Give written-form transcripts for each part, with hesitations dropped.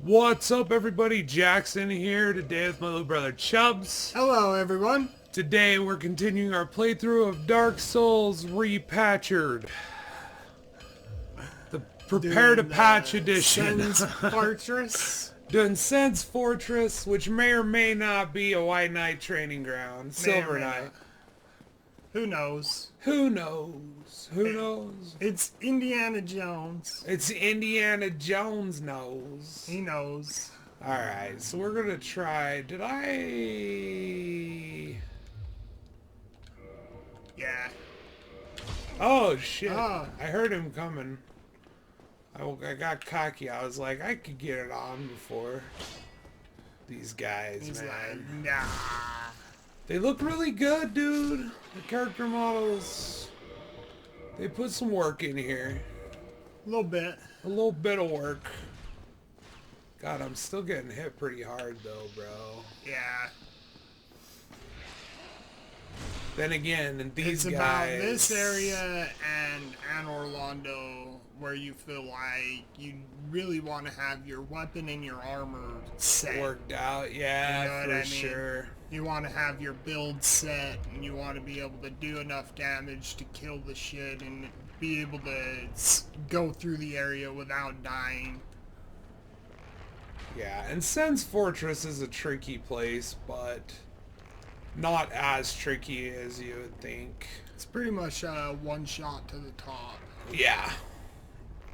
What's up, everybody? Jackson here today with my little brother Chubbz. Hello, everyone. Today we're continuing our playthrough of Dark Souls Remastered. The Prepare to Patch Edition. Fortress. Doing Sense Fortress, which may or may not be a White Knight training ground. Silver Knight. Who knows? Who knows? Who knows? It's Indiana Jones. It's Indiana Jones knows. He knows. Alright, so we're gonna try... Did I... Yeah. Oh, shit. Oh. I heard him coming. I got cocky. I was like, I could get it on before these guys, He's man. like, nah. They look really good, dude. The character models. They put some work in here. A little bit. A little bit of work. God, I'm still getting hit pretty hard, though, bro. Yeah. Then again, and these it's guys... about this area and Anor Londo where you feel like you really want to have your weapon and your armor set. Worked out, yeah, You know what for I mean? sure. You want to have your build set, and you want to be able to do enough damage to kill the shit and be able to go through the area without dying. Yeah, and Sen's Fortress is a tricky place, but not as tricky as you would think. It's pretty much one shot to the top. Yeah.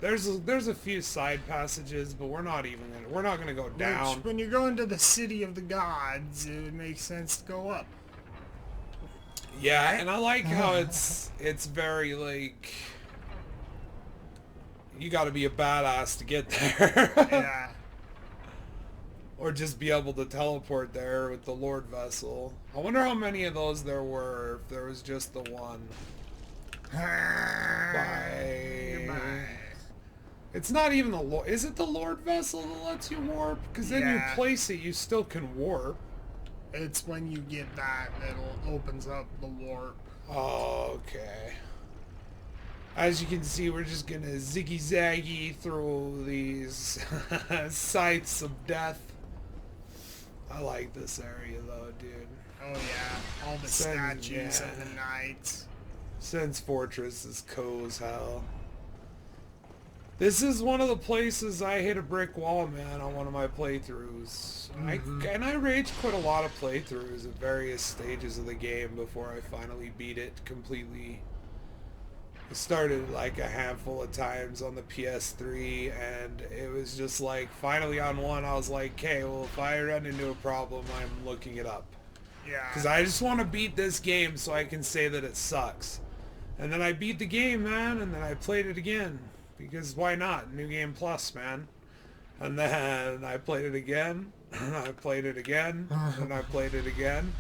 There's a few side passages, but we're not gonna go down. Which, when you're going to the city of the gods, it would make sense to go up. Yeah, and I like how it's very like you got to be a badass to get there. Yeah. Or just be able to teleport there with the Lord Vessel. I wonder how many of those there were, if there was just the one. Bye. Goodbye. It's not even the Lord. Is it the Lord Vessel that lets you warp? Because then you Yeah. place it, you still can warp. It's when you get that opens up the warp. Oh, okay. As you can see, we're just gonna ziggy-zaggy through these sites of death. I like this area though, dude. Oh yeah, all the Sen's, statues yeah. of the knights. Sen's Fortress is cool as hell. This is one of the places I hit a brick wall, man, on one of my playthroughs. And I rage quit a lot of playthroughs at various stages of the game before I finally beat it completely. I started like a handful of times on the PS3, and it was just like, finally on one, I was like, okay, well, if I run into a problem, I'm looking it up. Yeah. Because I just want to beat this game so I can say that it sucks. And then I beat the game, man, and then I played it again. Because why not? New Game Plus, man. And then I played it again, and I played it again, and I played it again.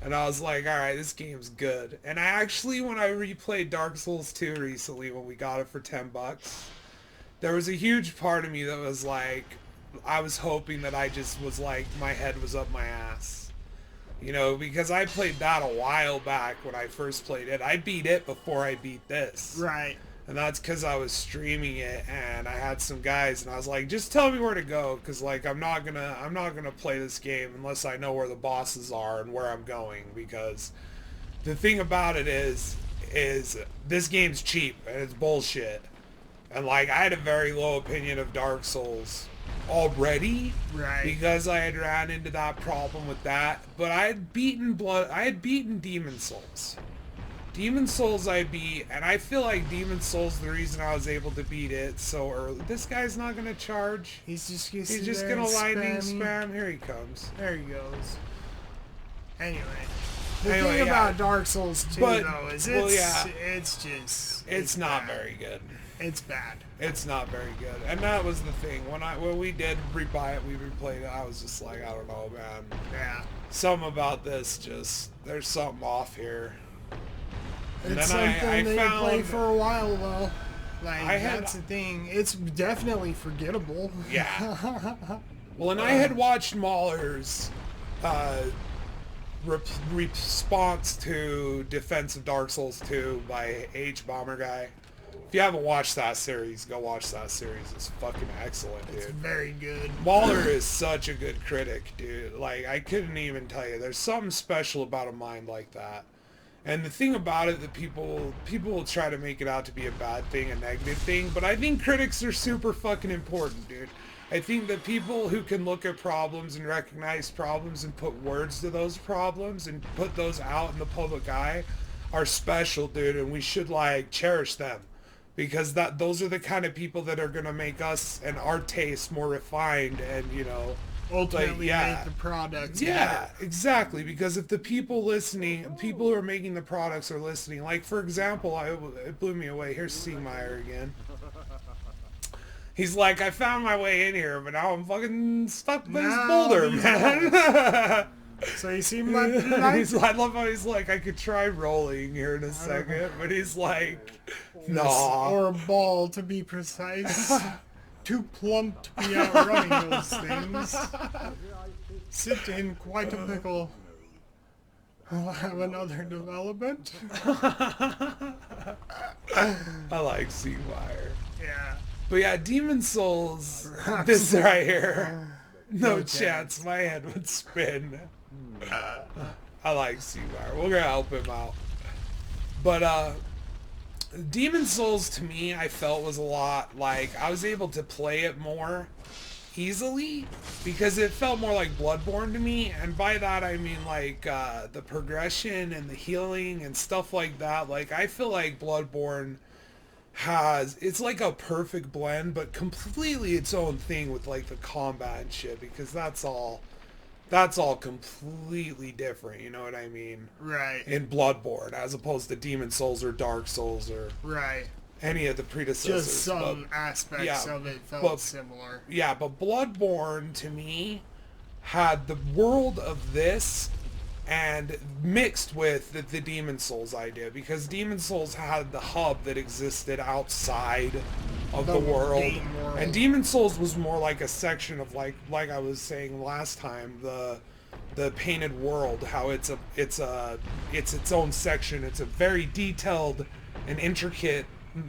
And I was like, alright, this game's good. And I actually, when I replayed Dark Souls 2 recently, when we got it for $10, there was a huge part of me that was like, I was hoping that I just was like, my head was up my ass. You know, because I played that a while back when I first played it. I beat it before I beat this. Right. And that's because I was streaming it, and I had some guys, and I was like, just tell me where to go, because like I'm not gonna play this game unless I know where the bosses are and where I'm going, because the thing about it is this game's cheap and it's bullshit. And like I had a very low opinion of Dark Souls already, Right. because I had ran into that problem with that, but I had beaten Demon Souls. Demon Souls I beat, and I feel like Demon Souls the reason I was able to beat it so early. This guy's not gonna charge. He's just Gonna lightning spam. Here he comes. There he goes. Anyway. The Anyway, thing yeah. about Dark Souls 2 But- though is well, yeah. it's not bad. very good. It's bad. It's not very good. And that was the thing. When we did rebuy it, we replayed it, I was just like, I don't know, man. Yeah. Something about this there's something off here. And It's then something I that you play found... for a while though. Like I had- that's the thing. It's definitely forgettable. Yeah. Well, and I had watched Mahler's response to Defense of Dark Souls 2 by H Bomber Guy. If you haven't watched that series, go watch that series. It's fucking excellent, dude. It's very good. Waller is such a good critic, dude. Like, I couldn't even tell you. There's something special about a mind like that. And the thing about it that people will try to make it out to be a bad thing, a negative thing, but I think critics are super fucking important, dude. I think that people who can look at problems and recognize problems and put words to those problems and put those out in the public eye are special, dude, and we should, like, cherish them. Because those are the kind of people that are going to make us and our taste more refined and, you know, ultimately like, make the products yeah, better. exactly. Because if the people listening, people who are making the products are listening, like, for example, it blew me away. Here's Siegmeyer again. He's like, I found my way in here, but now I'm fucking stuck by this boulder, man. So you seem like... I love how he's like, I could try rolling here in a second, but he's like, no. Or a ball, to be precise. Too plump to be out running those things. Sit in quite a pickle. I'll have another development. I like Siegmeyer. Yeah. But yeah, Demon Souls, this right here, no chance, my head would spin. I like Siegmeyer, we're gonna help him out. But Demon Souls to me, I felt was a lot like, I was able to play it more easily because it felt more like Bloodborne to me, and by that I mean like the progression and the healing and stuff like that. Like, I feel like Bloodborne it's like a perfect blend, but completely its own thing with like the combat and shit, because that's all completely different, you know what I mean? Right. In Bloodborne, as opposed to Demon Souls or Dark Souls or right. any of the predecessors. Just some aspects of it felt similar. Yeah, but Bloodborne to me had the world of this and mixed with the Demon Souls idea, because Demon Souls had the hub that existed outside of the world, and Demon Souls was more like a section of like I was saying last time, the painted world, how it's its own section. It's a very detailed and intricate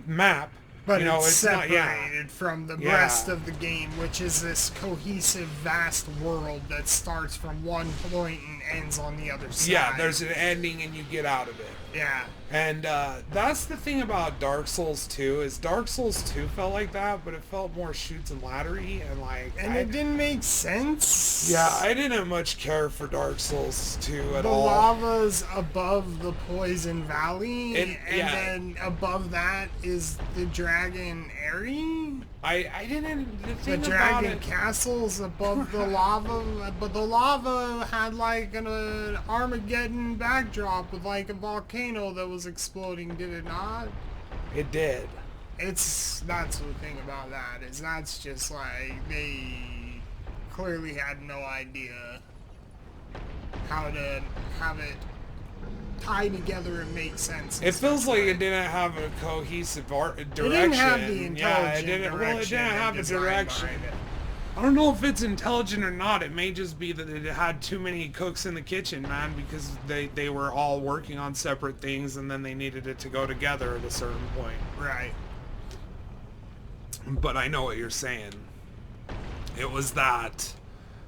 map. But you know, it's separated not, from the rest of the game, which is this cohesive, vast world that starts from one point and ends on the other side. Yeah, there's an ending and you get out of it. Yeah. And that's the thing about Dark Souls 2, is Dark Souls 2 felt like that, but it felt more shoots and laddery, and like... And it didn't make sense. Yeah, I didn't much care for Dark Souls 2 at all. The lava's above the Poison Valley, and then above that is the Dragon Area. I didn't think the about Dragon it. Castle's above the lava, but the lava had like an Armageddon backdrop with like a volcano that was exploding, did it not? It did. That's the thing about that, is that's just like, they clearly had no idea how to have it tie together and make sense. It feels like it didn't have a cohesive direction. It didn't have the intelligent it didn't have a direction. I don't know if it's intelligent or not. It may just be that it had too many cooks in the kitchen, man, because they were all working on separate things, and then they needed it to go together at a certain point. Right. But I know what you're saying. It was that.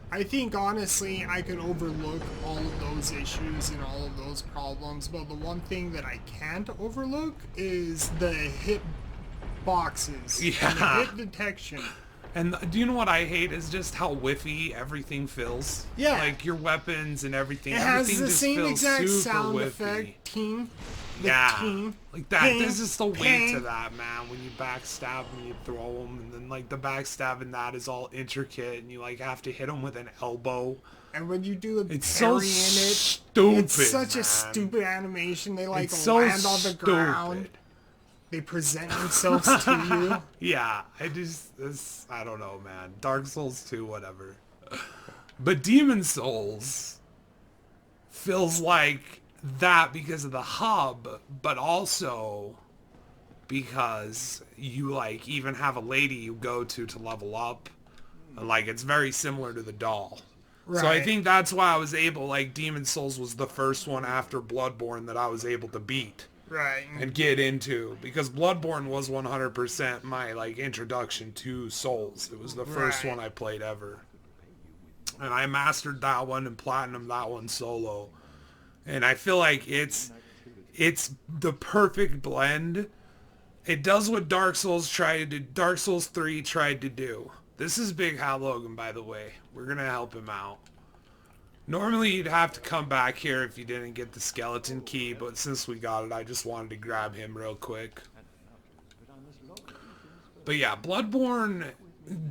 I think, honestly, I could overlook all of those issues and all of those problems, but the one thing that I can't overlook is the hit boxes. Yeah. And the hit detection. And do you know what I hate is just how whiffy everything feels? Yeah. Like your weapons and everything. It has everything the just same feels exact super sound whiffy. effect. Team. Yeah. Like that. Ping, There's just a weight ping. to that, man. When you backstab and you throw them, and then like the backstab in that is all intricate, and you like have to hit them with an elbow. And when you do a It's parry so in it, stupid. it's such man. a stupid animation. They like It's so land on the ground. stupid. They present themselves to you. Yeah, I don't know, man. Dark Souls 2, whatever. But Demon Souls feels like that because of the hub, but also because you like even have a lady you go to level up. Like, it's very similar to the doll. Right. So I think that's why I was able, like, Demon Souls was the first one after Bloodborne that I was able to beat. Right. and get into, because Bloodborne was 100% my like introduction to Souls. It was the first one I played ever. And I mastered that one and platinumed that one solo. And I feel like it's the perfect blend. It does what Dark Souls 3 tried to do. This is Big Hal Logan, by the way. We're going to help him out. Normally you'd have to come back here if you didn't get the skeleton key, but since we got it, I just wanted to grab him real quick. But yeah, Bloodborne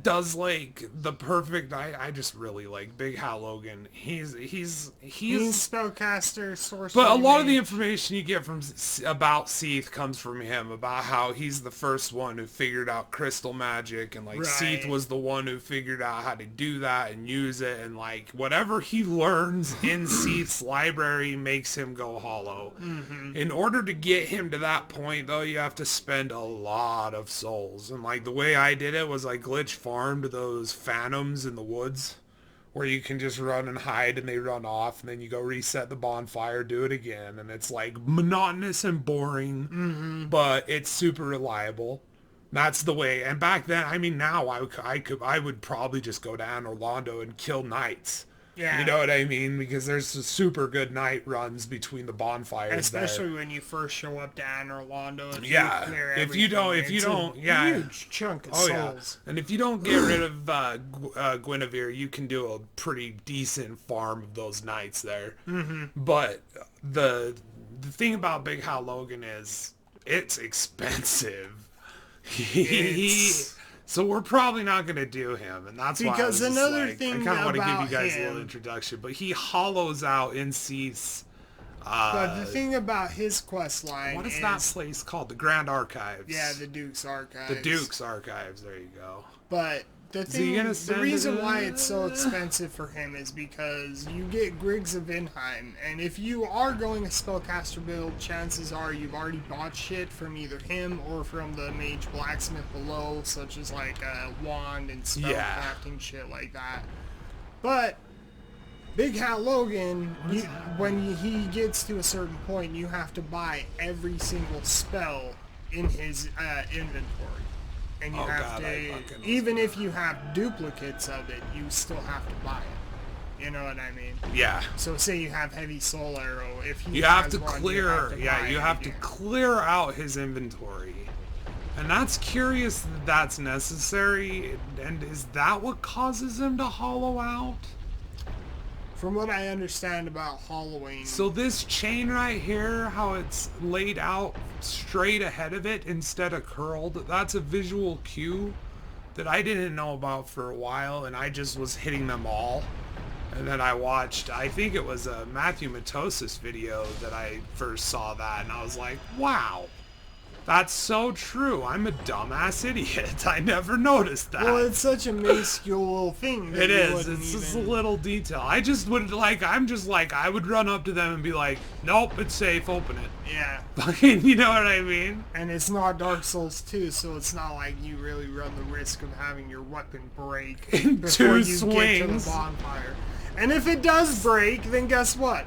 does like the perfect. I just really like Big Hal Logan. He's spellcaster, sorcerer. But a lot of the information you get from about Seath comes from him, about how he's the first one who figured out crystal magic, and like Seath was the one who figured out how to do that and use it, and like whatever he learns in Seath's library makes him go hollow. In order to get him to that point, though, you have to spend a lot of souls, and like the way I did it was I glitch farmed those phantoms in the woods where you can just run and hide and they run off, and then you go reset the bonfire, do it again, and it's like monotonous and boring, but it's super reliable. That's the way. And back then, I mean, now I would probably just go to Anor Londo and kill knights. Yeah. You know what I mean? Because there's some super good night runs between the bonfires. Especially when you first show up to Anor Londo. If you don't, huge chunk of souls. Yeah. And if you don't get rid of Guinevere, you can do a pretty decent farm of those knights there. But the thing about Big Hal Logan is it's expensive. So we're probably not going to do him, and that's why I kind of want to give you guys a little introduction. But he hollows out in Seath's... but the thing about his quest line what is that place called? The Grand Archives. Yeah, the Duke's Archives. The Duke's Archives, there you go. But the reason why it's so expensive for him is because you get Griggs of Vinheim, and if you are going a spellcaster build, chances are you've already bought shit from either him or from the mage blacksmith below, such as like a wand and spellcrafting shit like that. But Big Hal Logan, when he gets to a certain point, you have to buy every single spell in his inventory. And you have to, even if you have duplicates of it, you still have to buy it. You know what I mean? Yeah. So say you have heavy soul arrow, if he has one, you have to clear out his inventory. And that's curious that that's necessary. And is that what causes him to hollow out? From what I understand about hollowing... So this chain right here, how it's laid out straight ahead of it instead of curled, that's a visual cue that I didn't know about for a while, and I just was hitting them all. And then I watched, I think it was a Matthew Matosis video that I first saw that, and I was like, wow. That's so true. I'm a dumbass idiot. I never noticed that. Well, it's such a minuscule thing. It is. It's just a little detail. I just would I would run up to them and be like, nope, it's safe, open it. Yeah. You know what I mean? And it's not Dark Souls 2, so it's not like you really run the risk of having your weapon break in before you get to the bonfire. And if it does break, then guess what?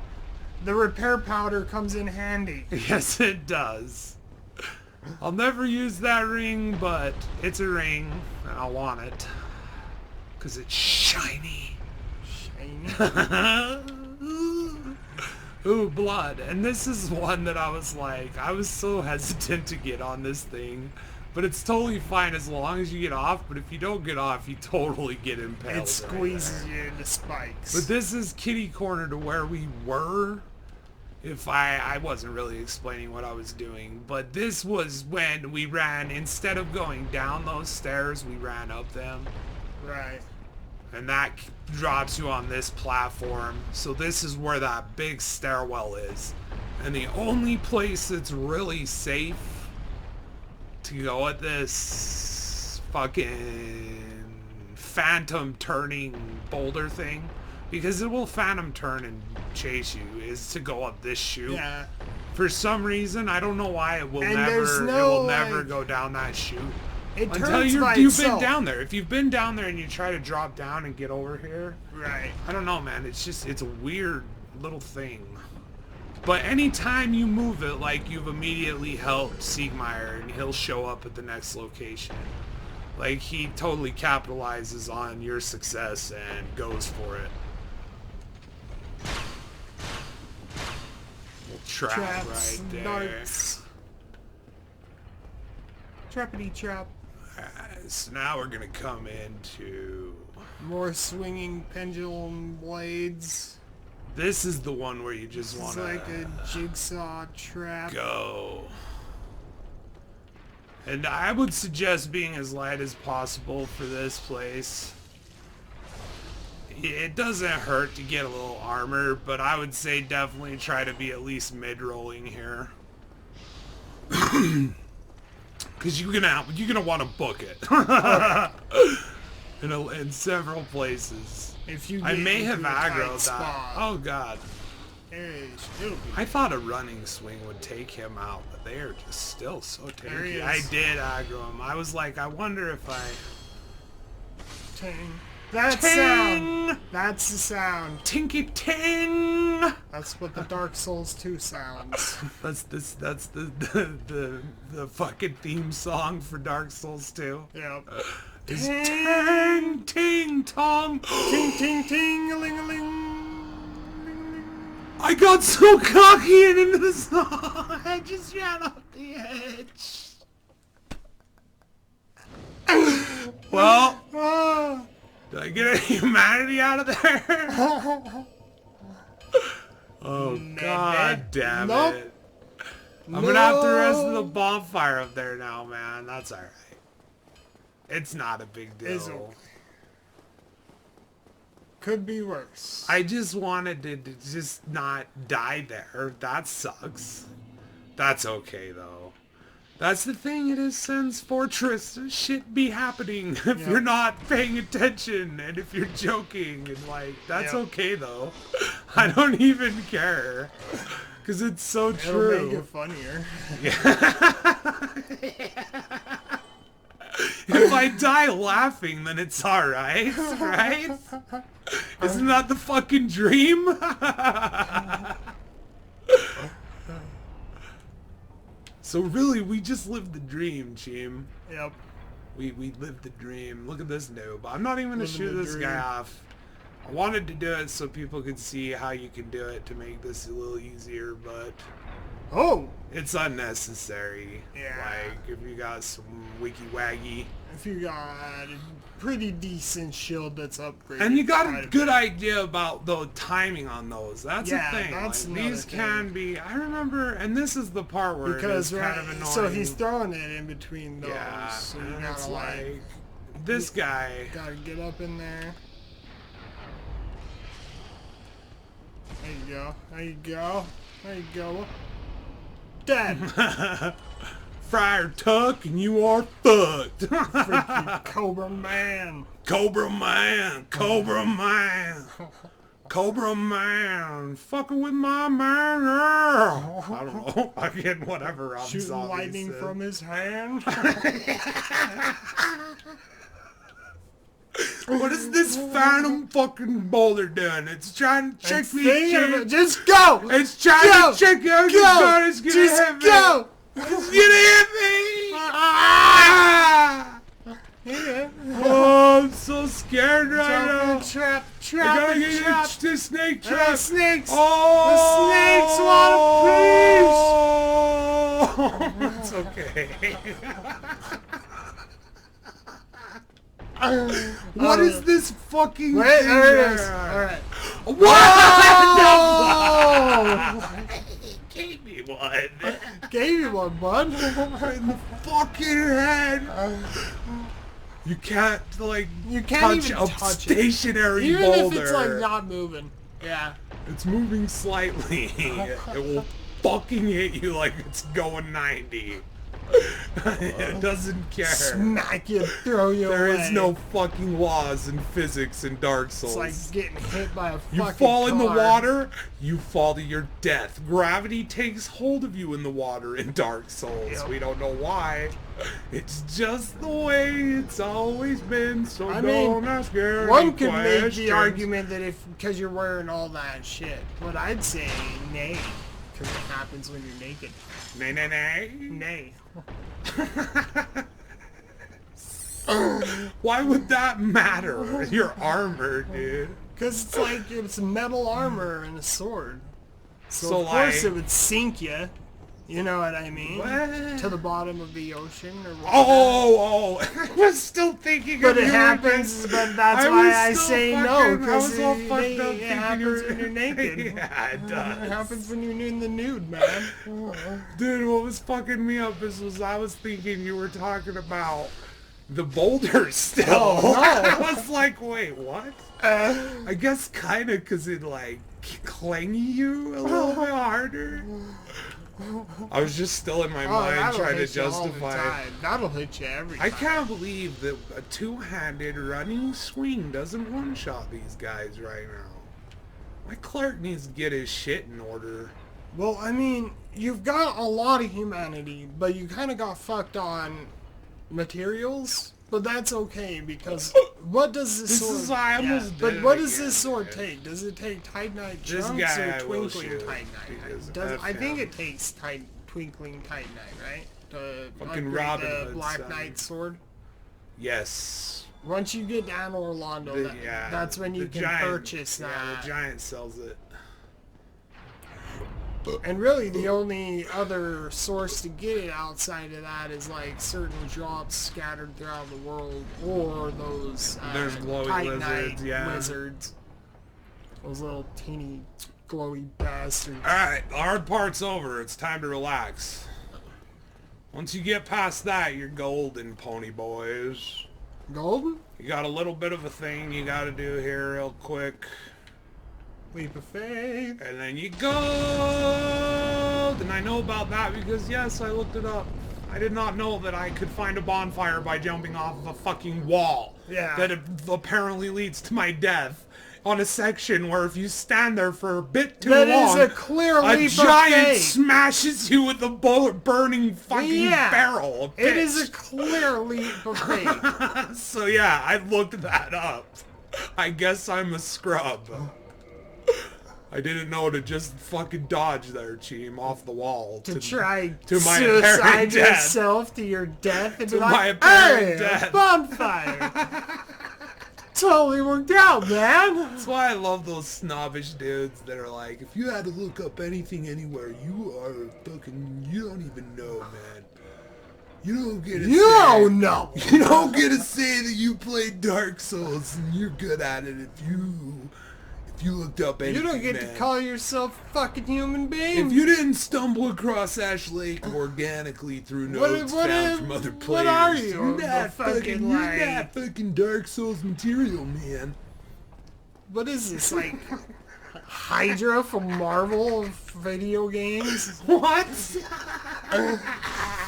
The repair powder comes in handy. Yes, it does. I'll never use that ring, but it's a ring, and I want it. Because it's shiny. Shiny? Ooh, blood. And this is one that I was so hesitant to get on this thing. But it's totally fine as long as you get off, but if you don't get off, you totally get impaled. It squeezes you into spikes. But this is kitty corner to where we were. If I wasn't really explaining what I was doing, but this was when we ran, instead of going down those stairs, we ran up them. Right. And that drops you on this platform. So this is where that big stairwell is. And the only place that's really safe to go at this fucking phantom turning boulder thing, because it will phantom turn and chase you, is to go up this chute. Yeah. For some reason, I don't know why it will never go down that chute. Until you've been down there. If you've been down there and you try to drop down and get over here. Right. I don't know, man. It's a weird little thing. But anytime you move it, like, you've immediately helped Siegmeyer, and he'll show up at the next location. Like, he totally capitalizes on your success and goes for it. Trap Traps, right there. darts. Trappity trap. So now we're gonna come into... More swinging pendulum blades. This is the one where you just It's wanna... like a jigsaw trap. Go. And I would suggest being as light as possible for this place. It doesn't hurt to get a little armor, but I would say definitely try to be at least mid-rolling here. Because you're gonna want to book it in several places. If you I get may into have a tight aggroed that. spot, Oh god. it'll be I thought a running swing would take him out, but they are just still so There he tanky. is. I did aggro him. I was like, I wonder if I... ting. That Ting! sound. That's the sound. Tinky ting! That's what the Dark Souls 2 sounds. That's the fucking theme song for Dark Souls 2. Yep. Is ting ting tong. Ting ting ting a ling a ling. I got so cocky and into the song. I just ran off the edge. Well, Ah. did I get any humanity out of there? Oh god damn Nope. it. I'm gonna have the rest of the bonfire up there now, man. That's alright. It's not a big deal. It's okay. Could be worse. I just wanted to just not die there. That sucks. That's okay though. That's the thing, it is Sen's Fortress. Shit be happening if you're not paying attention and if you're joking and like, that's okay though. I don't even care. Cause it's so true. It'll make it funnier. If I die laughing, then it's alright, right? Isn't that the fucking dream? So really, we just lived the dream, Chim. Yep. We lived the dream. Look at this noob. I'm not even gonna Living shoot the this dream. guy off. I wanted to do it so people could see how you can do it to make this a little easier, but Oh! it's unnecessary. Yeah. Like, if you got some wiki-waggy. If you got a pretty decent shield that's upgraded. And you got quite a bit. good idea about the timing on those. That's Yeah, the thing. that's Like, another these thing. can be... I remember... And this is the part where Because it is kind of right, annoying. so he's throwing it in between those. Yeah, So you and it's gotta like... This guy... gotta get up in there. There you go. There you go. There you go. Dead. Friar Tuck, and you are fucked. Freaking Cobra Man. Cobra Man, Cobra Man, Cobra Man, fucking with my man. I don't know. Again, whatever. I'm Shooting zombie lightning said. from his hand. What is this phantom fucking boulder doing? It's trying to check It's me. thinking Jim. of- Just go. It's trying Go! to check out Go! God, it's gonna Just hit me. go. It's gonna hit me. Ah! Yeah. Oh, I'm so scared right now. Trap. I Trap. gotta get Trap. the snake The trap. snakes. Oh, The snakes want a piece. It's okay. What is this fucking Wait, thing there it is. there? Alright. What? Give me one. Gave you one, bud. In the fucking head. You can't like You can't touch even a touch it. stationary Even boulder. if it's like not moving. Yeah. It's moving slightly. It will fucking hit you like it's going 90. It doesn't care. Smack you, throw you There away. is no fucking laws in physics in Dark Souls. It's like getting hit by a fucking You fall in the car. water, you fall to your death. Gravity takes hold of you in the water in Dark Souls. Yep. We don't know why. It's just the way it's always been, so I mean, don't ask any One could make the questions. argument that if because you're wearing all that shit, but I'd say nay, Because it happens when you're naked. Nay, nay, nay. Nay. Why would that matter? Your armor, dude. Because it's like, it's metal armor and a sword. So of like, course it would sink you. You know what I mean? What? To the bottom of the ocean or whatever. Oh, I was still thinking But of it happens, but that's why I say no, because it happens when you're naked. Yeah, it does. It happens when you're in the nude, man. Dude, what was fucking me up was I was thinking you were talking about the boulders still. Oh, no. I was like, wait, what? I guess kind of because it like clangy you a little bit harder. I was just still in my mind trying to justify. That'll hit you every time. I can't believe that a two-handed running swing doesn't one-shot these guys right now. My clerk needs to get his shit in order. Well, I mean, you've got a lot of humanity, but you kind of got fucked on materials. But that's okay, because what does this sword... Is, I almost did but what it does again, this sword man. take? Does it take Titanite This chunks guy or I will twinkling shoot, Titanite? because I think it takes twinkling Titanite, right? To Fucking upgrade Robin the Hood, Black son. Knight sword. Once Once you get to Anor Londo, that's when you can purchase that. Yeah, the giant sells it. And really, the only other source to get it outside of that is like certain drops scattered throughout the world, or those There's glowy Titanite lizards, wizards. Those little teeny glowy bastards. Alright, the hard part's over. It's time to relax. Once you get past that, you're golden, pony boys. Golden? You got a little bit of a thing you gotta do here real quick. Leap of faith. And then you go. And I know about that because, yes, I looked it up. I did not know that I could find a bonfire by jumping off of a fucking wall. Yeah. That apparently leads to my death. On a section where if you stand there for a bit too long, that is a clear leap of giant faith. smashes you with a burning fucking barrel. It is a clear leap of faith. So yeah, I looked that up. I guess I'm a scrub. I didn't know to just fucking dodge there, Cheem, off the wall. To try to my suicide apparent death. yourself to your death and To be my like, apparent hey, death." bonfire. Totally worked out, man. That's why I love those snobbish dudes that are like, if you had to look up anything anywhere, you are fucking, you don't even know, man. You don't get to You don't know. You don't get to say that you played Dark Souls and you're good at it if you looked up anything, You don't get man. to call yourself a fucking human being. If you didn't stumble across Ash Lake organically through notes found from other players, what are you? You're not fucking you're not fucking Dark Souls material, man. What is this, like Hydra from Marvel video games? What?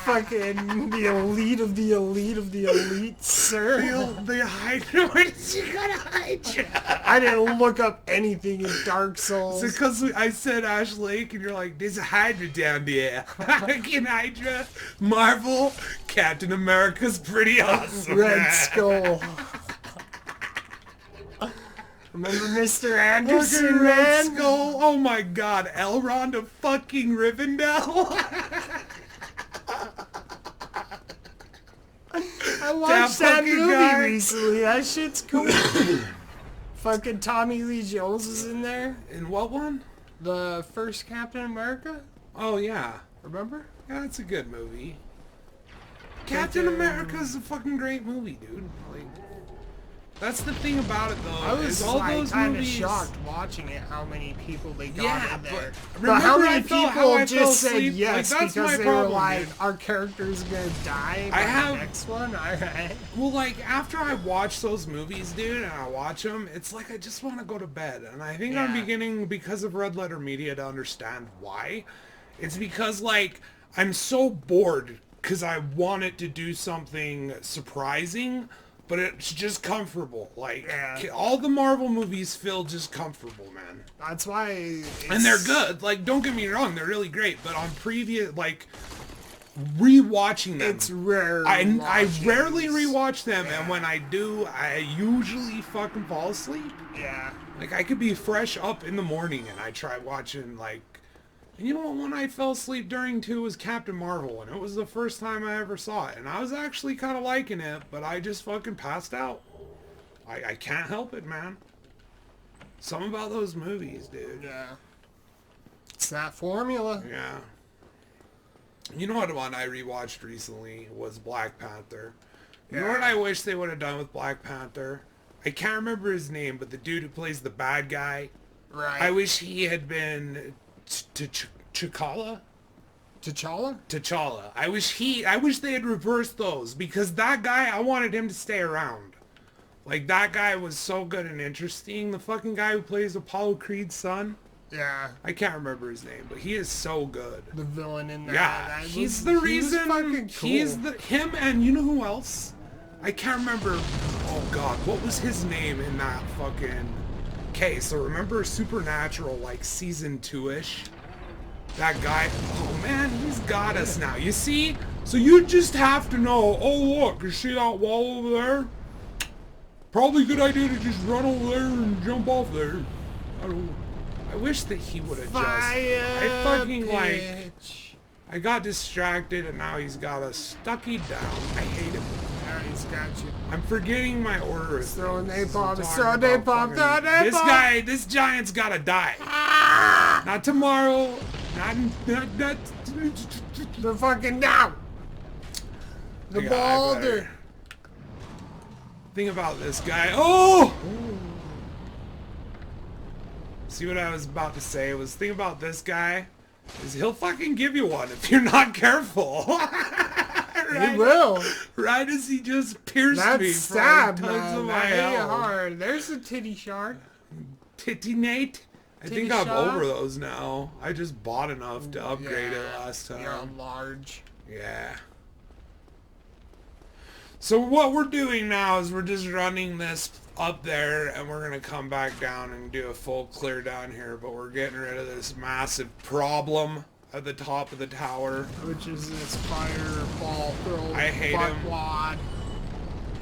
Fucking the elite of the elite of the elite, sir. The Hydra? Where did you go to Hydra? I didn't look up anything in Dark Souls. It's because I said Ash Lake and you're like, there's a Hydra down there. Fucking Hydra, Marvel, Captain America's pretty awesome. Red Skull. Remember Mr. Anderson, Fucking Red man? Skull. Oh my god, Elrond of fucking Rivendell. I watched that fucking movie guy. recently. That shit's cool. Fucking Tommy Lee Jones is in there. In what one? The first Captain America. Oh yeah. Remember? Yeah, it's a good movie. Captain America's a fucking great movie, dude. Like, that's the thing about it, though. I was is all like, those kind of movies. shocked watching it, how many people they got Yeah, in there. but how remember many I felt how people I fell just said asleep? yes Like, that's because my they problem, were like, dude. our character's gonna die by the next one? Alright. Well, like, after I watch those movies, dude, and I watch them, it's like I just want to go to bed. And I think I'm Yeah. beginning, because of Red Letter Media, to understand why. It's because, like, I'm so bored because I want it to do something surprising, but it's just comfortable. Like, Yeah. all the Marvel movies feel just comfortable, man. That's why it's... And they're good. Like, don't get me wrong, they're really great. But on previous, like, rewatching them, It's rare. I rarely rewatch them, and when I do, I usually fucking fall asleep. Yeah. Like, I could be fresh up in the morning, and I try watching, like, And you know what one I fell asleep during too was Captain Marvel, and it was the first time I ever saw it. And I was actually kind of liking it, but I just fucking passed out. I can't help it, man. Something about those movies, dude. Yeah. It's that formula. Yeah. You know what one I rewatched recently was Black Panther. You know what I wish they would have done with Black Panther? I can't remember his name, but the dude who plays the bad guy. Right. I wish he had been T'Challa? T'Challa? T'Challa. I wish they had reversed those, because that guy, I wanted him to stay around. Like, that guy was so good and interesting. The fucking guy who plays Apollo Creed's son. Yeah. I can't remember his name, but he is so good. The villain in that. Yeah, he's the reason. Fucking cool. He's him, and you know who else? I can't remember. Oh God, what was his name in that fucking? Okay, so remember Supernatural, like season 2-ish? That guy. Oh man, he's got us now. You see? So you just have to know. Oh look, you see that wall over there? Probably a good idea to just run over there and jump off there. I don't know. I wish that he would have just... I fucking, like... I got distracted and now he's got us stucky down. I hate him. Now he's got you. I'm forgetting my order of Throwing things. napalm, throwing napalm, throwing napalm. This guy, this giant's gotta die. Ah! Not tomorrow. Not The fucking now. The boulder. Think about this guy. Oh! See what I was about to say was, think about this guy, is he'll fucking give you one if you're not careful. Right? He will. Right as he just pierced That's me stab, for tons man. of my That hit you health. hard. There's a titty shark. Titty Nate? I Titty think I'm shot? over those now. I just bought enough to upgrade it last time. You're large. Yeah. So what we're doing now is we're just running this up there, and we're going to come back down and do a full clear down here, but we're getting rid of this massive problem at the top of the tower. Which is this fireball throw. I hate him. Wad.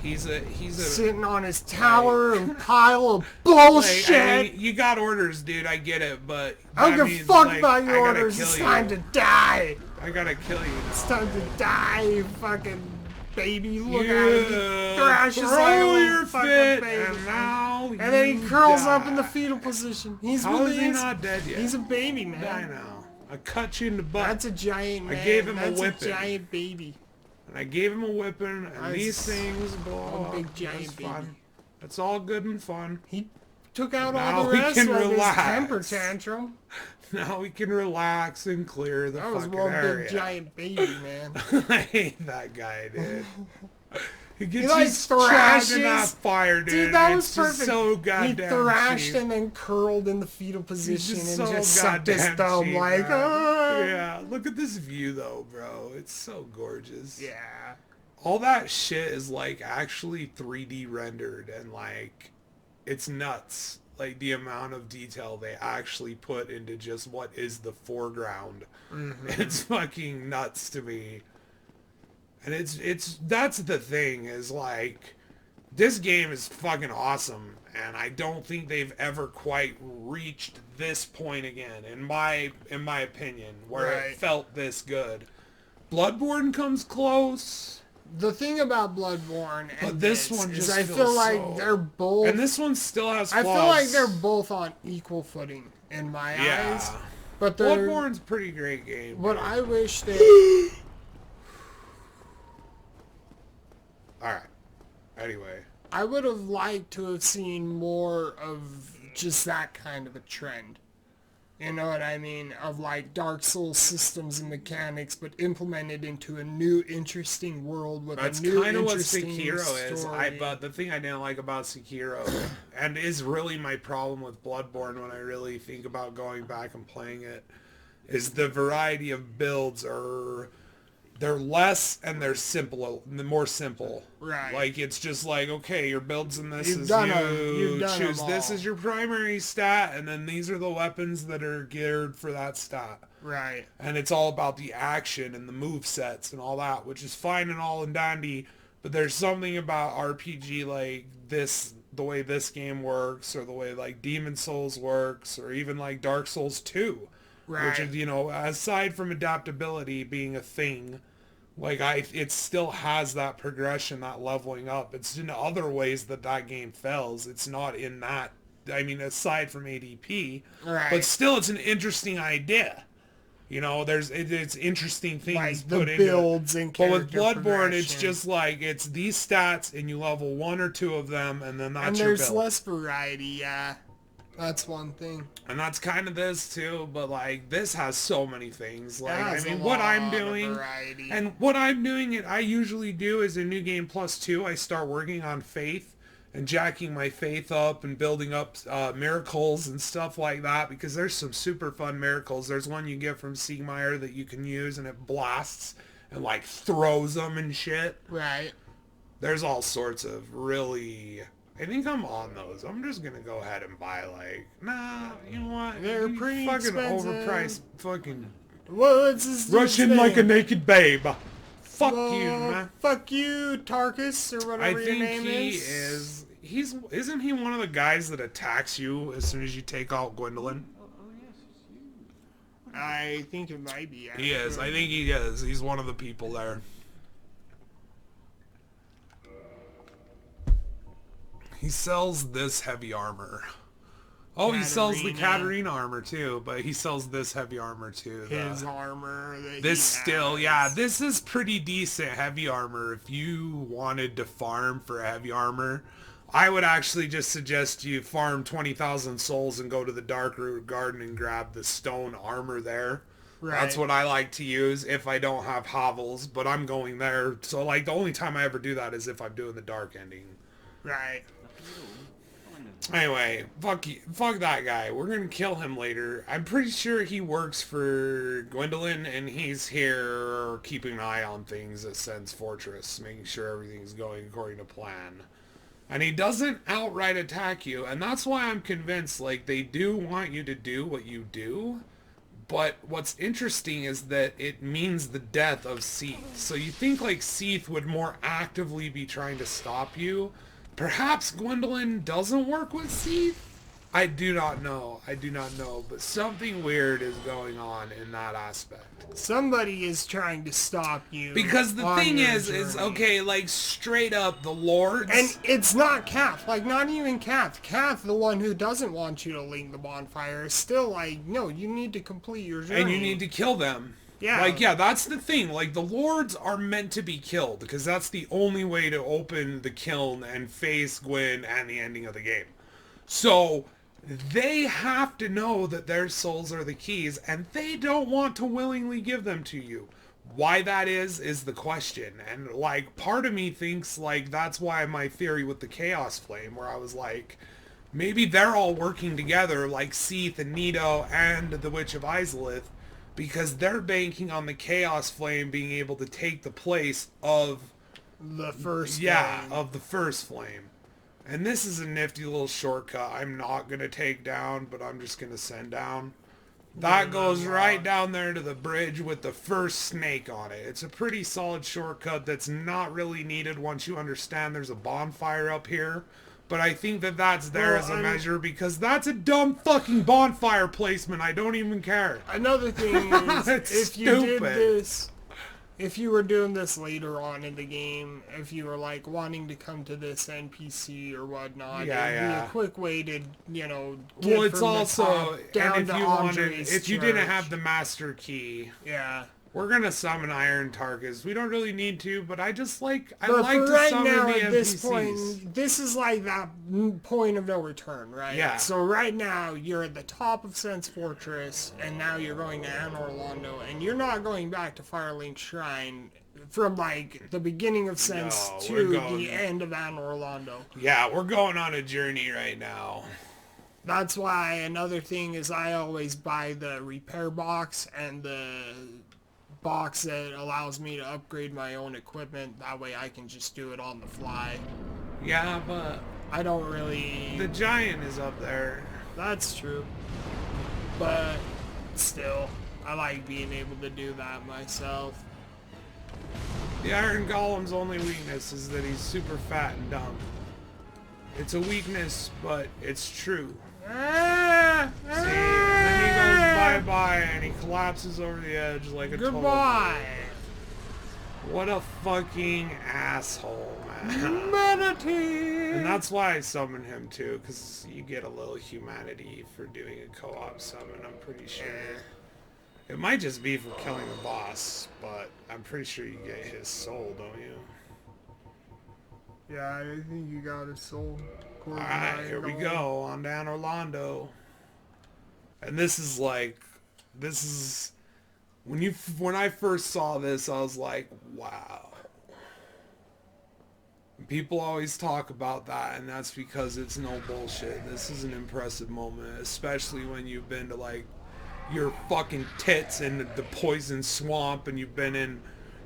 He's a Sitting on his tower and pile of bullshit. Like, I mean, you got orders, dude. I get it, but I don't that give a means, fuck like, about I your gotta orders. kill It's you. time to die. I gotta kill you. It's time to die, you fucking baby. Look You at him. He thrashes like a throw little your fucking fit, baby. and now And then he you curls die. up in the fetal position. He's How really is he not dead yet? He's a baby, I man. know. I cut you in the butt. That's a giant man. I gave him a That's whipping. giant baby. And I gave him a whipping, and Nice. these things, blah, A big giant it's baby. fun. It's all good and fun. He took out Now all the we rest can of relax. his temper tantrum. Now we can relax and clear the That was fucking one area. big giant baby, man. I hate that guy, dude. He gets like just trapped in that thrashes. fire, dude. Dude, that was It's just perfect. so He goddamn thrashed cheap. and then curled in the fetal position He's and just just so sucked his goddamn thumb cheap, like, man. ah. Yeah, look at this view though, bro. It's so gorgeous. Yeah. All that shit is like actually 3D rendered, and like it's nuts. Like the amount of detail they actually put into just what is the foreground. Mm-hmm. It's fucking nuts to me. And it's that's the thing, is like this game is fucking awesome, and I don't think they've ever quite reached this point again in my opinion, where Right. it felt this good. Bloodborne comes close. The thing about Bloodborne and But this one is just I feels feel like so- they're both... And this one still has I flaws. feel like they're both on equal footing in my Yeah. eyes. But they're... Bloodborne's a pretty great game. But dude. I wish they... Alright. Anyway. I would have liked to have seen more of just that kind of a trend. You know what I mean? Of like Dark Souls systems and mechanics, but implemented into a new interesting world with That's a new kind of what interesting Sekiro is. story. But the thing I didn't like about Sekiro, and is really my problem with Bloodborne when I really think about going back and playing it, is the variety of builds are... They're less and they're simple, more simple. Right. Like, it's just like, okay, your builds in this You've is done you 'em. You've done choose 'em this all. as your primary stat, and then these are the weapons that are geared for that stat. Right. And it's all about the action and the move sets and all that, which is fine and all and dandy, but there's something about RPG like this, the way this game works, or the way like Demon Souls works, or even like Dark Souls 2, Right. Which is, you know, aside from adaptability being a thing, like it still has that progression, that leveling up. It's in other ways that game fails. It's not in that, I mean, aside from ADP, Right. but still it's an interesting idea. You know, it's interesting things Like put the into builds it. and But with character Bloodborne, it's progression. just like, it's these stats and you level 1 or 2 of them and then that's And your there's build. less variety, yeah. That's one thing. And that's kind of this too, but like this has so many things. Like, I has mean, a what I'm lot of doing variety. and what I'm doing, and I usually do is a New Game Plus 2, I start working on faith and jacking my faith up and building up miracles and stuff like that, because there's some super fun miracles. There's one you get from Siegmeyer that you can use and it blasts and like throws them and shit. Right. There's all sorts of really... I think I'm on those. I'm just gonna go ahead and buy like, nah, you know what? They're You pretty fucking expensive. overpriced fucking Well, it's this Russian like a naked babe. Fuck you, man. Fuck you, Tarkus, or whatever I your think name he is. isn't he one of the guys that attacks you as soon as you take out Gwendolyn? I think it might be. He is. I think he is. He's one of the people there. He sells this heavy armor. Oh, he sells the Katarina armor too, but he sells this heavy armor too. His armor. That This he still, has. yeah, this is pretty decent heavy armor. If you wanted to farm for heavy armor, I would actually just suggest you farm 20,000 souls and go to the Dark Root Garden and grab the stone armor there. Right. That's what I like to use if I don't have hovels, but I'm going there. So like the only time I ever do that is if I'm doing the dark ending. Right. Anyway, fuck that guy. We're gonna kill him later. I'm pretty sure he works for Gwendolyn, and he's here keeping an eye on things at Sen's Fortress, making sure everything's going according to plan. And he doesn't outright attack you, and that's why I'm convinced, like, they do want you to do what you do, but what's interesting is that it means the death of Seath. So you think, like, Seath would more actively be trying to stop you. Perhaps Gwendolyn doesn't work with Seath? I do not know. I do not know. But something weird is going on in that aspect. Somebody is trying to stop you. Because the on thing your is, journey. okay, like, straight up, the Lords... And it's not Kath. Like, not even Kath. Kath, the one who doesn't want you to link the bonfire, is still like, no, you need to complete your journey. And you need to kill them. Yeah. Like, yeah, that's the thing. Like, the Lords are meant to be killed, because that's the only way to open the kiln and face Gwen and the ending of the game. So, they have to know that their souls are the keys, and they don't want to willingly give them to you. Why that is the question. And, like, part of me thinks, like, that's why my theory with the Chaos Flame, where I was like, maybe they're all working together, like Seath and Nito and the Witch of Izalith, because they're banking on the Chaos Flame being able to take the place of the first flame. flame. Of the first flame. And this is a nifty little shortcut I'm not going to take down, but I'm just going to send down. That goes right down there to the bridge with the first snake on it. It's a pretty solid shortcut that's not really needed once you understand there's a bonfire up here. But I think that that's there as a measure, because that's a dumb fucking bonfire placement. I don't even care. Another thing is, It's if you did stupid. this, if you were doing this later on in the game, if you were like wanting to come to this NPC or whatnot, Yeah, it'd yeah. be a quick way to, you know, get Well, it's from also, the top down and if to you wanted, Andre's if you didn't church. have the master key, Yeah. we're gonna summon Iron Tarkus. We don't really need to, but I just like, I But like for to right summon now, the at NPCs. this point, this is like that point of no return, right? Yeah. So right now, you're at the top of Sen's Fortress, and now you're going to Anor Londo, and you're not going back to Firelink Shrine from like the beginning of Sen's No, we're to going- the end of Anor Londo. Yeah, we're going on a journey right now. That's why another thing is I always buy the repair box and the box that allows me to upgrade my own equipment. That way I can just do it on the fly. Yeah, but I don't really... the giant is up there. That's true. But still, I like being able to do that myself. The Iron Golem's only weakness is that he's super fat and dumb. It's a weakness, but it's true. Ah, See, and then he goes bye-bye, and he collapses over the edge like a Goodbye. total... What a fucking asshole, man. Humanity. And that's why I summon him too, because you get a little humanity for doing a co-op summon, I'm pretty sure. It might just be for killing the boss, but I'm pretty sure you get his soul, don't you? Yeah, I think you got his soul. Alright, here we go, on to Anor Londo. And this is when I first saw this, I was like, wow. People always talk about that, and that's because it's no bullshit. This is an impressive moment, especially when you've been to like your fucking tits in the poison swamp, and you've been in,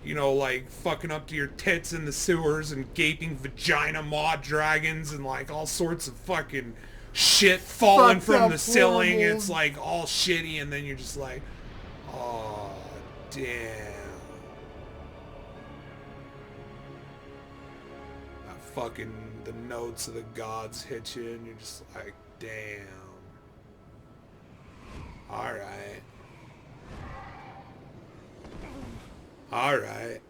you know, like fucking up to your tits in the sewers and gaping vagina maw dragons and like all sorts of fucking shit falling from the ceiling. It's like all shitty, and then you're just like, oh damn. That fucking, the notes of the gods hit you, and you're just like, damn. Alright. Alright.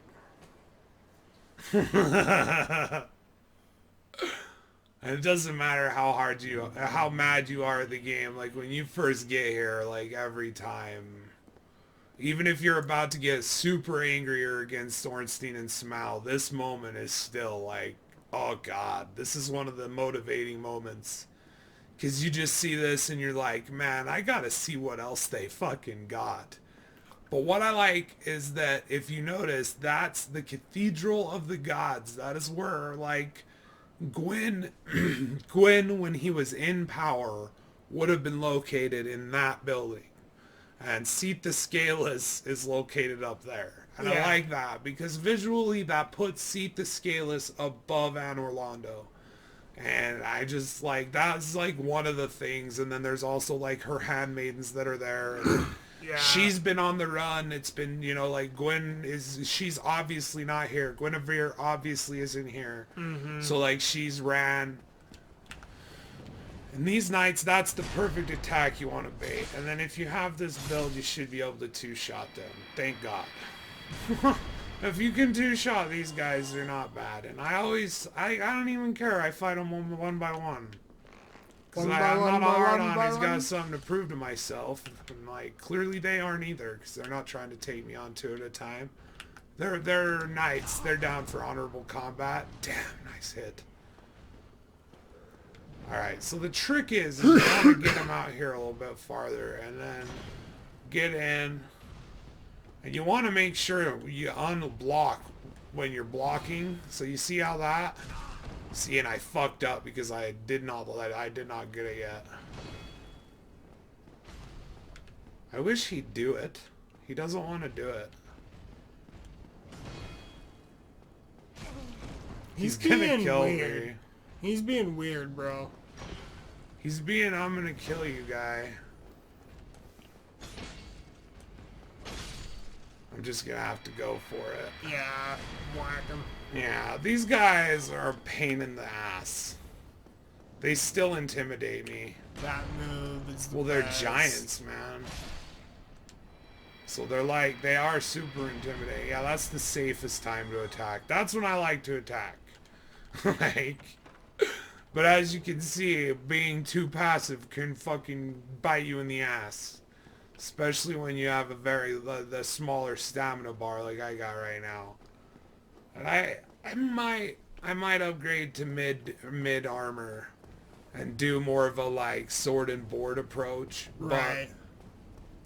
And it doesn't matter how mad you are at the game, like when you first get here, like every time, even if you're about to get super angrier against Ornstein and Smaug, this moment is still like, oh god, this is one of the motivating moments. Because you just see this and you're like, man, I gotta see what else they fucking got. But what I like is that if you notice, that's the Cathedral of the Gods. That is where, like, Gwyn, when he was in power, would have been located in that building. And Seat the Scaleless is located up there. And I like that, because visually that puts Seat the Scaleless above Anor Londo. And I just like, that's like one of the things. And then there's also like her handmaidens that are there. And she's been on the run. It's been, you know, like she's obviously not here. Guinevere obviously isn't here. So like she's ran. And these knights, that's the perfect attack you want to bait. And then if you have this build, you should be able to two-shot them. Thank God. If you can two-shot these guys, they're not bad. And I don't even care. I fight them one by one. Because I'm not hard on. He's got something to prove to myself. And like, clearly they aren't either, because they're not trying to take me on two at a time. They're knights. They're down for honorable combat. Damn, nice hit. Alright, so the trick is you want to get them out here a little bit farther, and then get in. And you want to make sure you unblock when you're blocking. So you see how that? See, and I fucked up because I did not get it yet. I wish he'd do it. He doesn't want to do it. He's gonna kill me. He's being weird, bro. He's being, I'm gonna kill you guy. I'm just gonna have to go for it. Yeah, whack him. Yeah, these guys are a pain in the ass. They still intimidate me. That move is the they're best. giants, man. So they're like, they are super intimidating. Yeah, that's the safest time to attack. That's when I like to attack. Like, but as you can see, being too passive can fucking bite you in the ass. Especially when you have the smaller stamina bar like I got right now. And I might upgrade to mid armor and do more of a like sword and board approach. Right.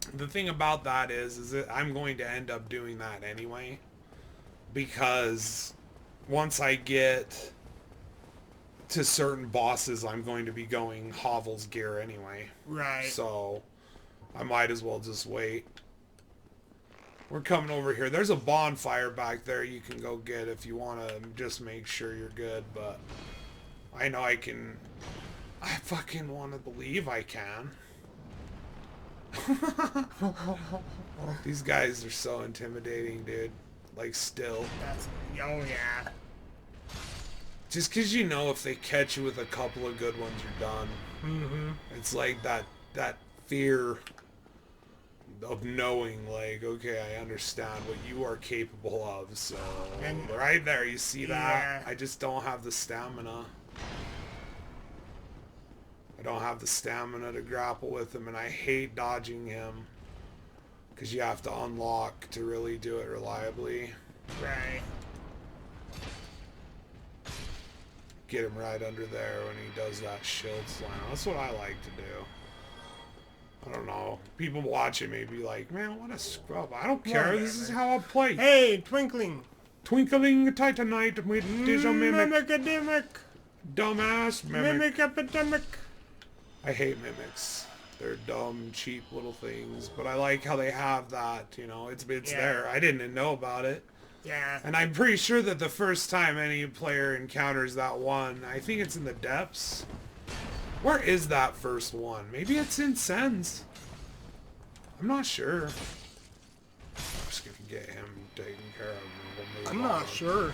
But the thing about that is that I'm going to end up doing that anyway, because once I get to certain bosses, I'm going to be going Hovel's gear anyway. Right. So I might as well just wait. We're coming over here. There's a bonfire back there you can go get if you want to just make sure you're good, but I know I can. I fucking want to believe I can. These guys are so intimidating, dude. Like, still. Oh, yeah. Just because you know if they catch you with a couple of good ones, you're done. It's like that fear of knowing, like, okay, I understand what you are capable of. So And- right there, you see that? Yeah. I just don't have the stamina. I don't have the stamina to grapple with him, and I hate dodging him. Because you have to unlock to really do it reliably. Right. Get him right under there when he does that shield slam. That's what I like to do. I don't know. People watching me be like, man, what a scrub. I don't care. Whatever. This is how I play. Hey, Twinkling. Twinkling Titanite with digital mimic. Mimicademic. Dumbass mimic. Mimic epidemic. I hate mimics. They're dumb, cheap little things. But I like how they have that, you know. It's Yeah. there. I didn't know about it. Yeah. And I'm pretty sure that the first time any player encounters that one, I think it's in the depths. Where is that first one? Maybe it's in Sens. I'm not sure. I'm just gonna get him taken care of. And we'll move I'm on. not sure.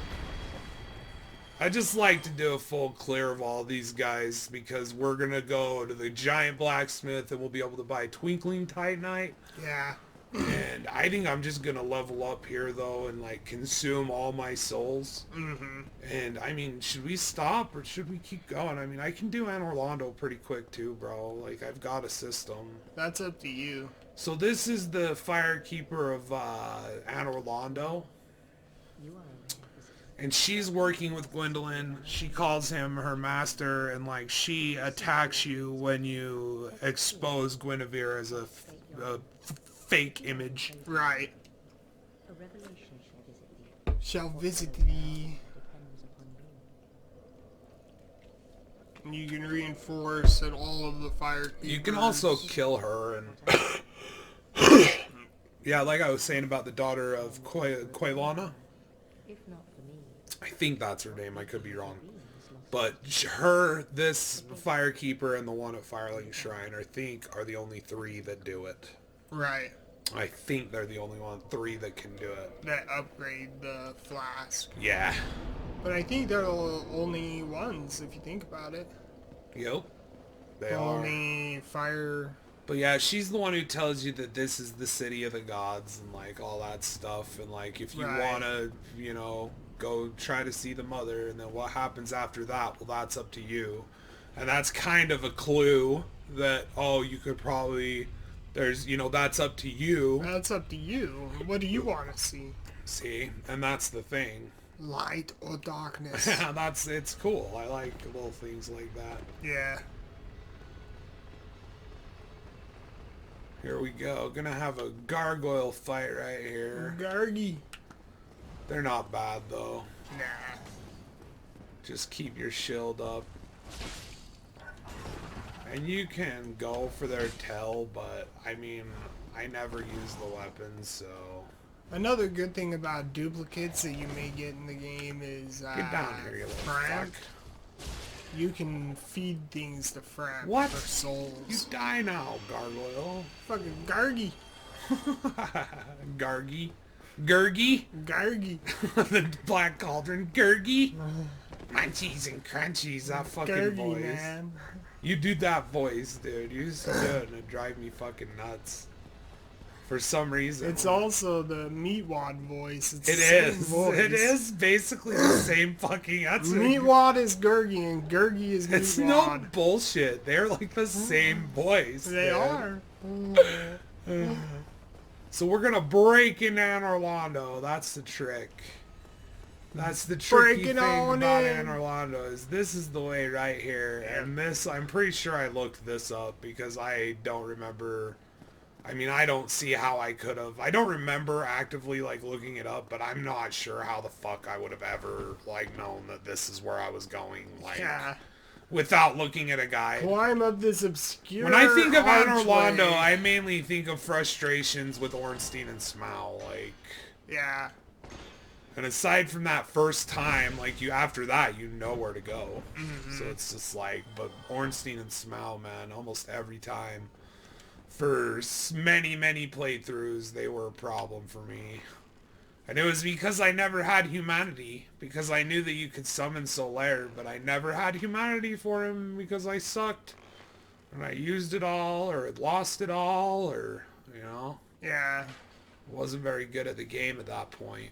I just like to do a full clear of all these guys because we're gonna go to the giant blacksmith and we'll be able to buy Twinkling Titanite. Yeah. And I think I'm just gonna level up here though and like consume all my souls. Mm-hmm. And I mean, should we stop or should we keep going? I mean, I can do Anor Londo pretty quick too, bro. Like I've got a system. That's up to you. So this is the firekeeper of Anor Londo. And she's working with Gwendolyn. She calls him her master, and like she attacks you when you expose Guinevere as a fake image. Right. A revelation Shall visit thee. And you can reinforce that all of the fire. You can also kill her, and yeah, like I was saying about the daughter of Quaylana. if not for me, I think that's her name. I could be wrong. But her, this firekeeper, and the one at Firelink Shrine, I think, are the only three that do it. Right. I think they're the only three that can do it. That upgrade the flask. Yeah. But I think they're the only ones, if you think about it. Yep. They The are. only fire. But yeah, she's the one who tells you that this is the city of the gods and like all that stuff. And like if you Right. want to, you know, go try to see the mother and then what happens after that, well, that's up to you. And that's kind of a clue that, oh, you could probably, there's, you know, that's up to you. That's up to you. What do you want to see? See? And that's the thing. Light or darkness? It's cool. I like little things like that. Yeah. Here we go. Gonna have a gargoyle fight right here. Gargy. They're not bad though. Nah. Just keep your shield up. And you can go for their tail, but I mean, I never use the weapons, so... Another good thing about duplicates that you may get in the game is Get down here, you little Frank. fuck. You can feed things to Frank What? for souls. You die now, gargoyle. Fucking Gargy. Gargy. Gurgy? Gargy. The Black Cauldron. Gurgy? Munchies and crunchies, that fucking Gargy, voice. man. You do that voice, dude. You used to do it and it drive me fucking nuts. For some reason. It's also the Meatwad voice. It's It the same is. voice. It is basically the same fucking... That's Meatwad is Gurgy and Gurgy is Meatwad. It's no bullshit. They're like the same voice. They dude. are. So we're gonna break in Anor Londo. That's the trick. That's the tricky Breaking thing on about in. Anor Londo is this is the way right here. And this, I'm pretty sure I looked this up because I don't remember. I mean, I don't see how I could have. I don't remember actively like looking it up, but I'm not sure how the fuck I would have ever like known that this is where I was going. Like. Yeah. Without looking at a guide. Climb up this obscure When I think of Anor archway. Londo, I mainly think of frustrations with Ornstein and Smaug, like... Yeah. And aside from that first time, like, you after that, you know where to go. Mm-hmm. So it's just like, but Ornstein and Smaug, man, almost every time, for many, many playthroughs, they were a problem for me. And it was because I never had humanity, because I knew that you could summon Solaire, but I never had humanity for him because I sucked. And I used it all, or lost it all, or, you know. Yeah. Wasn't very good at the game at that point.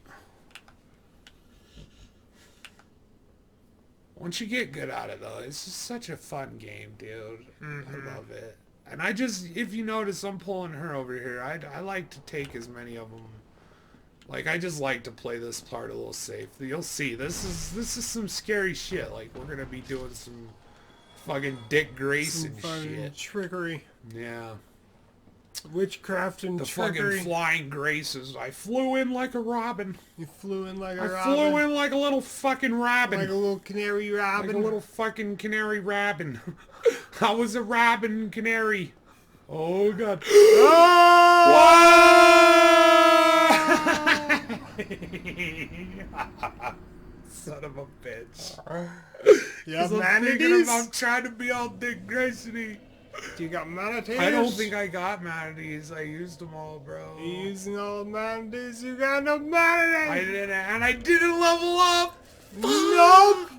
Once you get good at it, though, it's just such a fun game, dude. Mm-hmm. I love it. And I just, if you notice, I'm pulling her over here. I like to take as many of them. Like, I just like to play this part a little safe. You'll see, this is some scary shit. Like, we're gonna be doing some fucking Dick Grayson shit. Trickery. Yeah. Witchcraft and The trickery. fucking flying graces. I flew in like a robin. You flew in like a I robin. flew in like a little fucking robin. Like a little canary robin. Like a little fucking canary robin. I was a robin canary. Oh god. Son of a bitch. Yeah, I'm thinking about trying to be all Dick Grayson-y. Do you got manatees? I don't think I got manatees. I used them all, bro. You using all the manatees? You got no manatees! I didn't, and I didn't level up. Nope!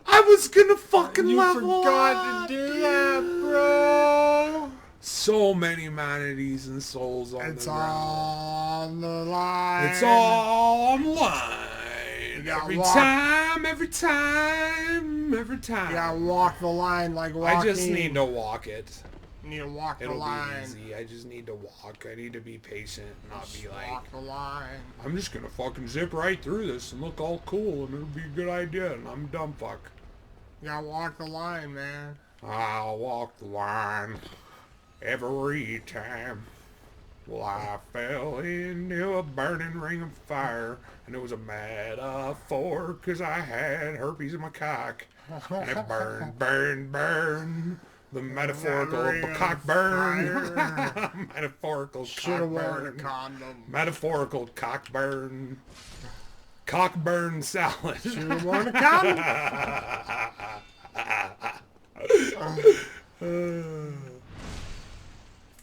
I was gonna fucking You level forgot up. to do that, bro! So many manatees and souls on It's the ground. on the line. It's all on the line. Every time. You gotta walk the line like walking. I just need to walk it. You need to walk It'll the line. be easy. I just need to walk. I need to be patient and not be like, Walk the line. I'm just gonna fucking zip right through this and look all cool and it'll be a good idea and I'm a dumb fuck. You gotta walk the line, man. I'll walk the line every time. Well, I fell into a burning ring of fire, and it was a metaphor, 'cause I had herpes in my cock. And it burned, burned, burned. The metaphorical cock burn. Metaphorical Should've cock worn a burn. condom. Metaphorical cock burn. Cock burn salad. Should've worn a condom.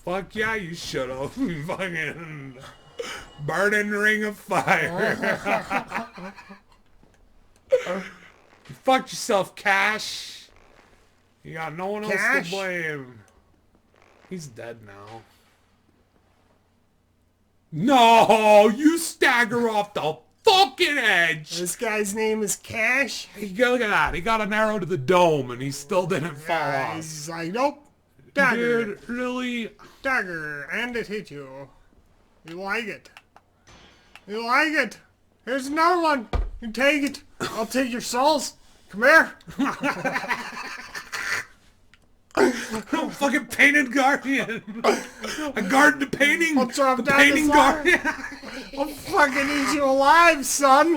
Fuck yeah, you should've. Fucking burning ring of fire. You fucked yourself, Cash. You got no one else Cash? to blame. He's dead now. No, you stagger off the fucking edge. This guy's name is Cash. Look at that. He got an arrow to the dome and he still didn't fall Yeah, off. he's like, nope. Dagger. Dude, really? Dagger. And it hit you. You like it. You like it. Here's another one. You take it. I'll take your souls. Come here. Fucking painted guardian. I guard the painting. I'll chop The down painting this arm. guardian. I'll fucking eat you alive, son.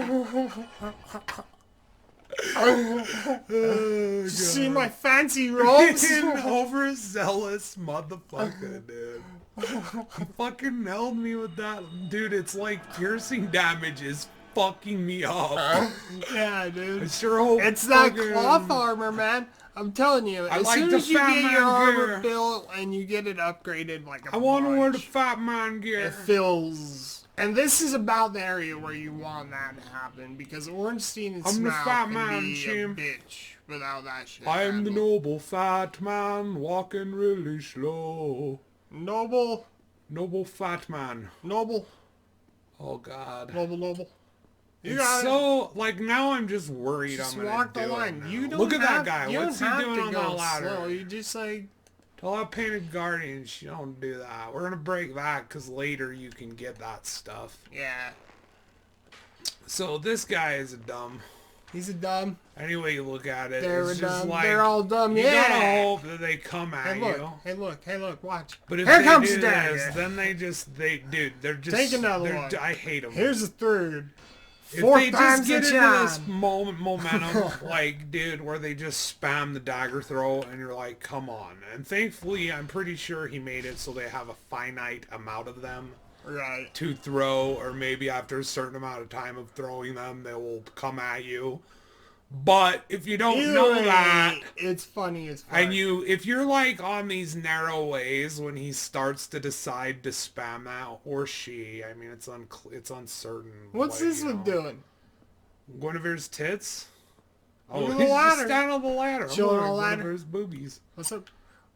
See my fancy robes? Fucking overzealous motherfucker, dude. He fucking nailed me with that. Dude, it's like piercing damage is fucking me up. Yeah, I dude. sure hope It's that fucking- cloth armor, man. I'm telling you, I as like soon the as you Fat get Man your armor gear. built and you get it upgraded like a I want to wear the bunch, Fat Man gear. it fills. And this is about the area where you want that to happen, because Ornstein and I'm the Smaug Fat can Man, be a chimp. bitch without that shit. I am the handled. noble fat man, walking really slow. Noble, Noble fat man. noble, Oh God. noble. You It's got it. so, like, now I'm just worried Just I'm gonna walk do the it line. now. You don't Look at have, that guy. You What's he don't have doing to on go that ladder? slow. You just like, Tell that painted guardian she don't do that. We're gonna break that because later you can get that stuff. yeah. So this guy is a dumb. He's a dumb. Any way you look at it, They're it's just dumb. like They're all dumb. you Yeah. gotta hope that they come at Hey look, you. hey look, watch. But if Here they comes do the this, dagger. then they're just Take another they're- one. I hate them. Here's a third. If Fourth they just time's get the into this charm. momentum, like, dude, where they just spam the dagger throw, and you're like, come on. And thankfully, I'm pretty sure he made it so they have a finite amount of them Right. to throw, or maybe after a certain amount of time of throwing them, they will come at you. But if you don't Either know way, that, it's funny as fuck. and if you're like on these narrow ways when he starts to decide to spam that, or she, I mean, it's uncertain. What's what, this you one know. doing? Guinevere's tits? Oh, Look at he's the just ladder. down on the ladder. I'm Chilling on looking the at ladder. Guinevere's boobies. What's up?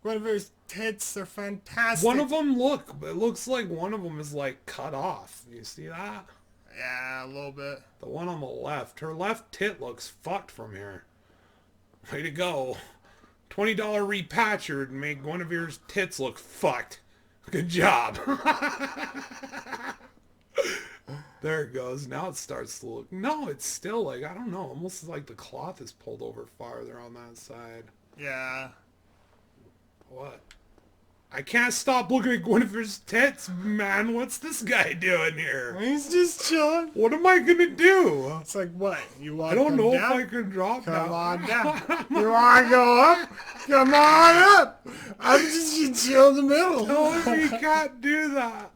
Guinevere's tits are fantastic. One of them, look, it looks like one of them is like cut off. You see that? Yeah, a little bit. The one on the left, her left tit looks fucked from here. Way to go. $20 repatcher to make Guinevere's tits look fucked. Good job. There it goes. Now it starts to look... No, it's still like, I don't know, almost like the cloth is pulled over farther on that side. Yeah. What? I can't stop looking at Guinevere's tits, man. What's this guy doing here? He's just chilling. What am I gonna do? It's like, what? You want I don't know if down? I can drop Come now. on down. You want to go up? Come on up. I'm just gonna chill in the middle. No, you can't do that.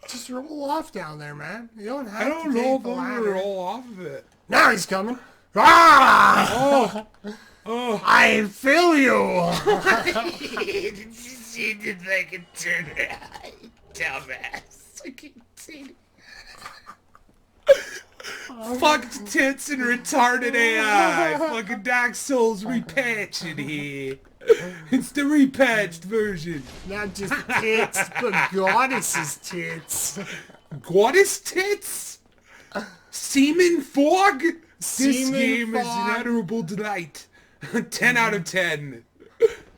Just roll off down there, man. You don't have I don't to know take if the I'm gonna ladder. roll off of it. Now he's coming. Ah! Oh, I feel you. she did like a turn around, dumbass. I can't see it. Fucked tits and retarded AI. Fucking Dark Souls repatched here. It's the repatched version. Not just tits, but goddesses tits. Goddess tits? Semen fog? This Semen game is fog. an honorable delight. 10 out of 10.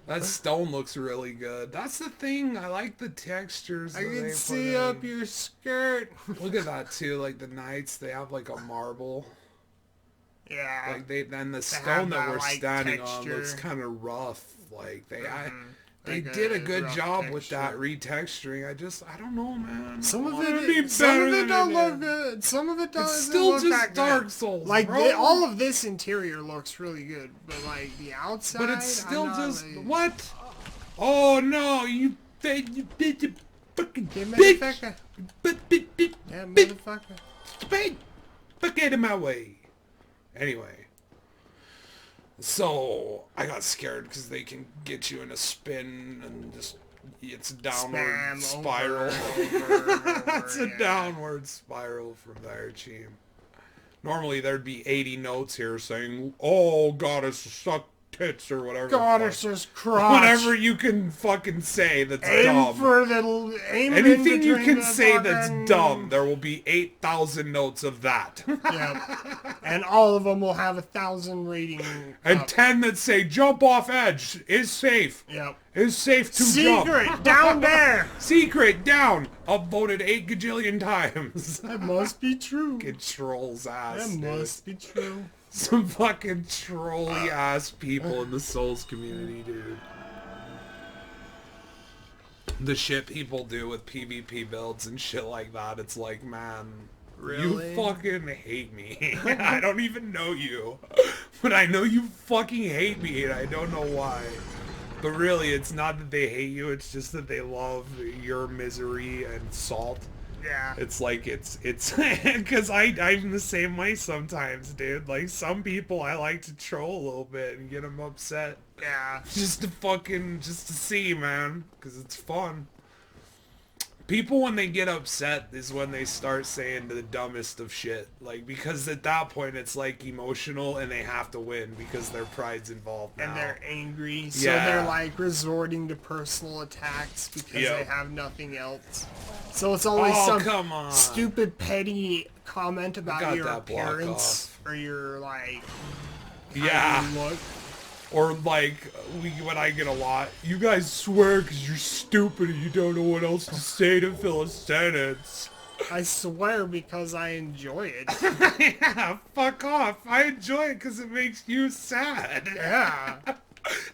That stone looks really good. That's the thing. I like the textures. I that they can put see in. up your skirt. Look at that too. Like the knights, they have like a marble. Yeah. Like they then the have stone that that, we're like, standing on looks texture. kind of rough. Like they Like did a a good rough job with that texture. retexturing. I don't know, man. Some I of wanna be it, some better of it than don't it look is. good. Some of it doesn't It's still look just that Dark good. Souls, Like bro. all of this interior looks really good, but like the outside, But it's still I'm not just really- what? Oh no, you fucking Yeah, bitch! motherfucker. Bitch! Yeah, motherfucker. Fuck out of my way. Anyway, so I got scared because they can get you in a spin and just it's a downward Spam spiral. over, It's a downward spiral from there, team. Normally there'd be 80 notes here saying, "Oh, goddess, suck tits," or whatever. Goddess's crotch. Whatever you can fucking say that's Aim dumb. for the aim in Anything you between can the say fucking- that's dumb, there will be 8,000 notes of that. Yeah. And all of them will have 1,000 rating. And up. 10 that say jump off edge is safe. Yep. Is safe to Secret jump. down there. Secret down. Upvoted 8 gajillion times. That must be true. Fucking trolls ass. That dude. must be true. Some fucking trolly ass people in the Souls community, dude. The shit people do with PvP builds and shit like that, it's like, man, Really? you fucking hate me. I don't even know you. But I know you fucking hate me and I don't know why. But really, it's not that they hate you, it's just that they love your misery and salt. Yeah. It's like, it's, because I'm the same way sometimes, dude. Like, some people I like to troll a little bit and get them upset. Yeah. Just to see, man. Because it's fun. People, when they get upset, is when they start saying the dumbest of shit. Like, because at that point, it's like emotional and they have to win because their pride's involved now. And they're angry, so Yeah. they're like resorting to personal attacks because Yep. they have nothing else. So it's always Oh, some come on. stupid petty comment got about your that block appearance or your like Yeah. how you look. Or like, when I get a lot, you guys swear because you're stupid and you don't know what else to say to fill a sentence. I swear because I enjoy it. Yeah, fuck off. I enjoy it because it makes you sad. Yeah.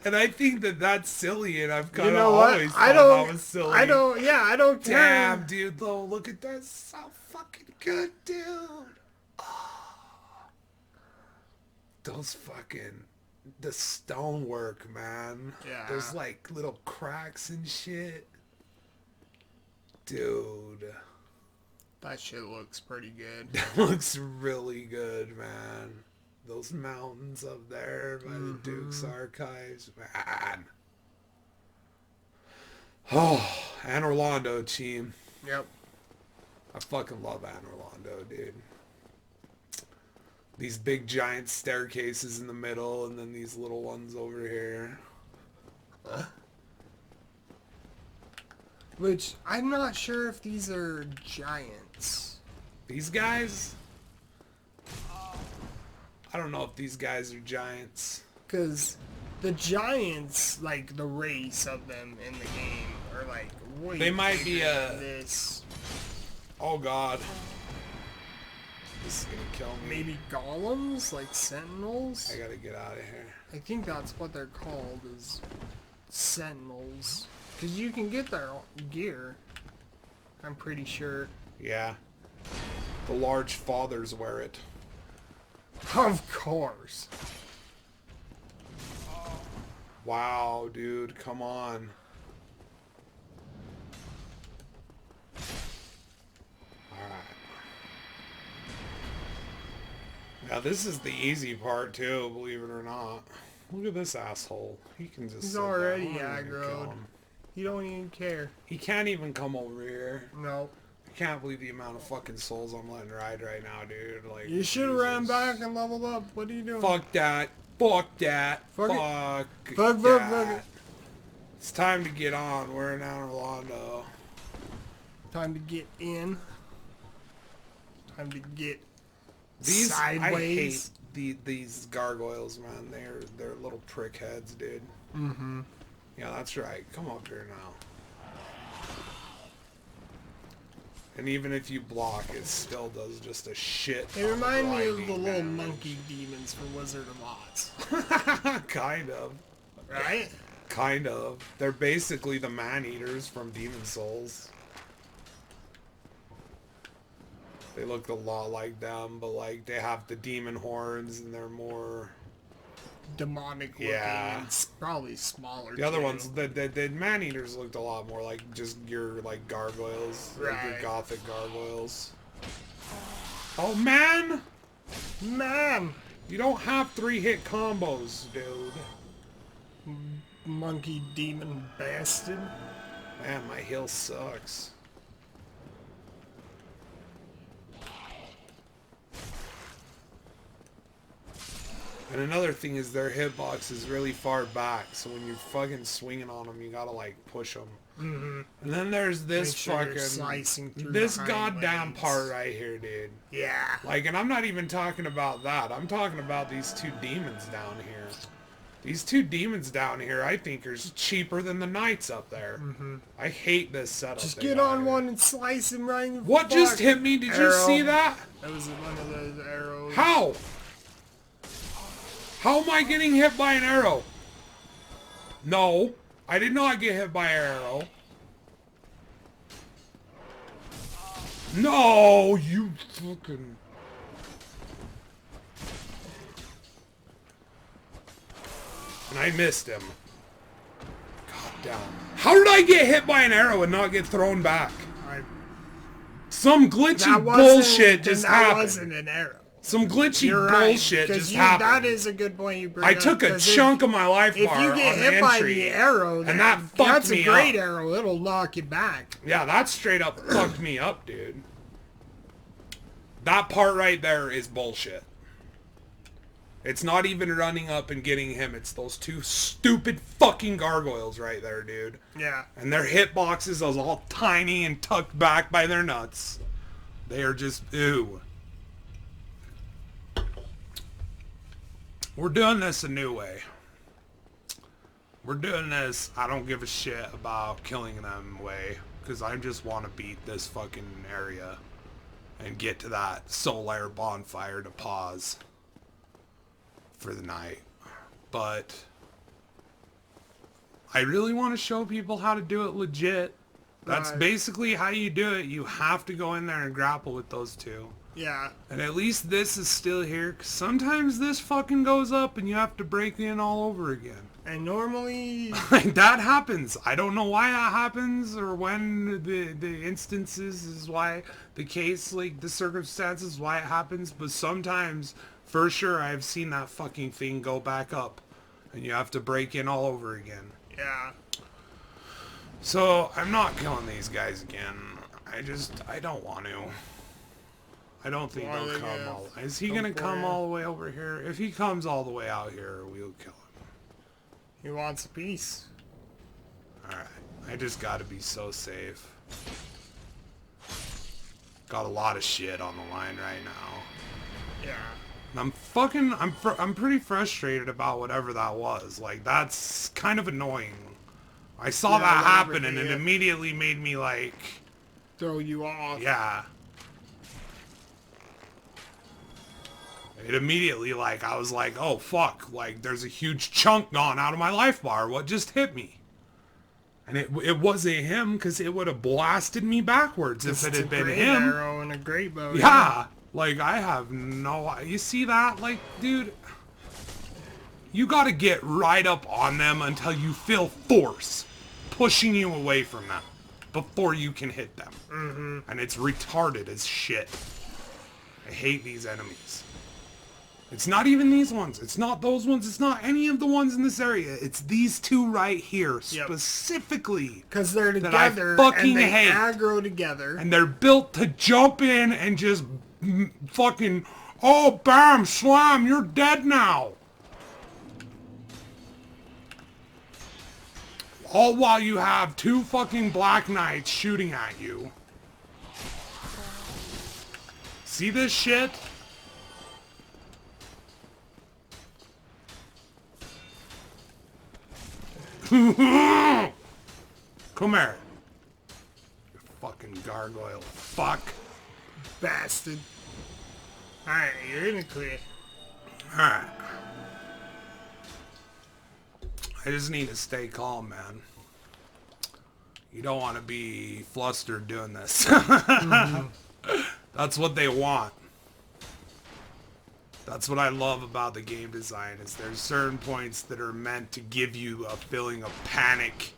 And I think that that's silly, and I've kind You of know what? always I thought that was silly. I don't care. Damn, dude, though, look at that. So fucking good, dude. Oh. Those fucking... The stonework, man. Yeah. There's like little cracks and shit. Dude. That shit looks pretty good. That looks really good, man. Those mountains up there by the Duke's Archives, man. Oh, Anor Londo, team. Yep. I fucking love Anor Londo, dude. These big giant staircases in the middle and then these little ones over here. Which, I'm not sure if these are giants. These guys? I don't know if these guys are giants. Because the giants, like, the race of them in the game are, like, way They might be bigger than this. Oh god. This is gonna kill me. Maybe golems? Like sentinels? I gotta get out of here. I think that's what they're called, is sentinels. Because you can get their gear. I'm pretty sure. Yeah. The large fathers wear it. Of course. Wow, dude, come on. Alright. Now this is the easy part too, believe it or not. Look at this asshole. He can just He's sit there. already I'm not even gonna kill aggroed. him. You don't even care. He can't even come over here. No. I can't believe the amount of fucking souls I'm letting ride right now, dude. Like, You should have ran Jesus. back and leveled up. What are you doing? Fuck that. Fuck that. Fuck it. Fuck Fuck it. It's time to get on. We're in Anor Londo. Time to get in. Time to get These sideways. I hate these gargoyles, man. They're little prick heads, dude. Mm-hmm. Yeah, that's right. Come up here now. And even if you block, it still does just a shit. They remind me of the grinding little damage. monkey demons from Wizard of Oz. Kind of. Right? Kind of. They're basically the man-eaters from Demon Souls. They look a lot like them, but like they have the demon horns and they're more... Demonic looking Yeah. and probably smaller. The other too. ones, the man-eaters looked a lot more like just your like gargoyles. Like your Right. gothic gargoyles. Oh man! Man! You don't have 3-hit combos, dude. Monkey demon bastard. Man, my heal sucks. And another thing is their hitbox is really far back, so when you're fucking swinging on them, you gotta like push them. Mm-hmm. And then there's this Make sure you're fucking slicing through this the hind goddamn legs. part right here, dude. Yeah. Like, and I'm not even talking about that. I'm talking about these two demons down here. These two demons down here, I think, are cheaper than the knights up there. Mm-hmm. I hate this setup. Just they get got on here. one and slice him right in the What just fuck. hit me? Did you Arrow. see that? That was one of those arrows. How? How am I getting hit by an arrow? No, I did not get hit by an arrow. No, you fucking... And I missed him. God damn. How did I get hit by an arrow and not get thrown back? Some glitchy That wasn't- bullshit just that happened. wasn't an arrow. Some glitchy You're right, bullshit 'cause just you- happened. That is a good point you bring I up, took a 'cause chunk of my life if bar you get on hit the by entry, the arrow, and that fucked that's me a great up. arrow. It'll knock you back. Yeah, that straight up fucked me up, dude. That part right there is bullshit. It's not even running up and getting him. It's those two stupid fucking gargoyles right there, dude. Yeah. And their hitboxes are all tiny and tucked back by their nuts. They are just, ew. We're doing this a new way. We're doing this, I don't give a shit about killing them way. Because I just want to beat this fucking area. And get to that solar bonfire to pause. For the night. But I really want to show people how to do it legit. That's Right. basically how you do it. You have to go in there and grapple with those two. Yeah. And at least this is still here. 'Cause sometimes this fucking goes up and you have to break in all over again. And normally, Like, that happens. I don't know why that happens or when the instances is why the case, like the circumstances why it happens. But sometimes, for sure, I've seen that fucking thing go back up. And you have to break in all over again. yeah. So, I'm not killing these guys again. I don't want to. I don't think Why they'll they come gonna all... Is he come gonna for come you? all the way over here? If he comes all the way out here, we'll kill him. He wants a piece. Alright. I I just gotta be so safe. Got a lot of shit on the line right now. Yeah. And I'm pretty frustrated about whatever that was. Like, that's kind of annoying. I saw that happen and it immediately made me like... throw you off. Yeah. It immediately, like, I was like, oh fuck, like, there's a huge chunk gone out of my life bar. What just hit me? And it wasn't him, because it would have blasted me backwards if it had been him. Arrow and a great bow. Yeah. Like, I have no... You see that? Like, dude... You gotta get right up on them until you feel force pushing you away from them before you can hit them. Mm-hmm. And it's retarded as shit. I hate these enemies. It's not even these ones. It's not those ones. It's not any of the ones in this area. It's these two right here, specifically. Because they're together and they aggro together. And they're built to jump in and just fucking, oh, bam, slam, you're dead now. All while you have two fucking Black Knights shooting at you. See this shit? Come here. You fucking gargoyle. Fuck. Bastard. Alright, you're in the clear. Alright. I just need to stay calm, man. You don't want to be flustered doing this. That's what they want. That's what I love about the game design, is there's certain points that are meant to give you a feeling of panic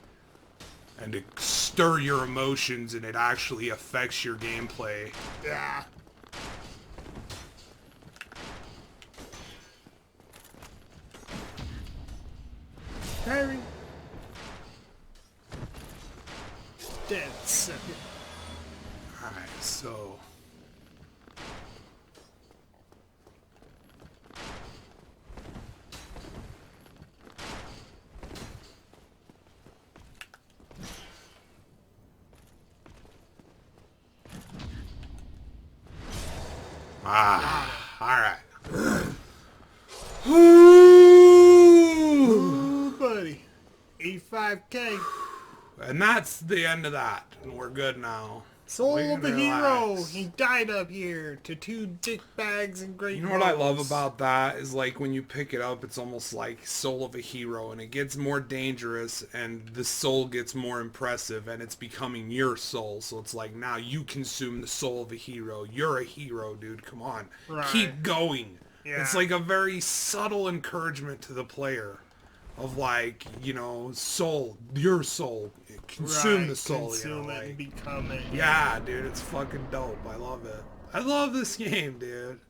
and to stir your emotions, and it actually affects your gameplay. Yeah. Harry. Dead second. Alright, so... alright. Ooh, buddy. 85k. And that's the end of that. And we're good now. Soul of a hero. He died up here to two dick bags and great. You know what I love about that is, like, when you pick it up, it's almost like Soul of a Hero, and it gets more dangerous and the soul gets more impressive and it's becoming your soul. So it's like, now you consume the soul of a hero. You're a hero, dude. Come on. Right. Keep going. Yeah. It's like a very subtle encouragement to the player of, like, you know, soul, your soul. Consume the soul, consume you know, it like, and become it. yeah, dude, it's fucking dope. I love it. I love this game, dude.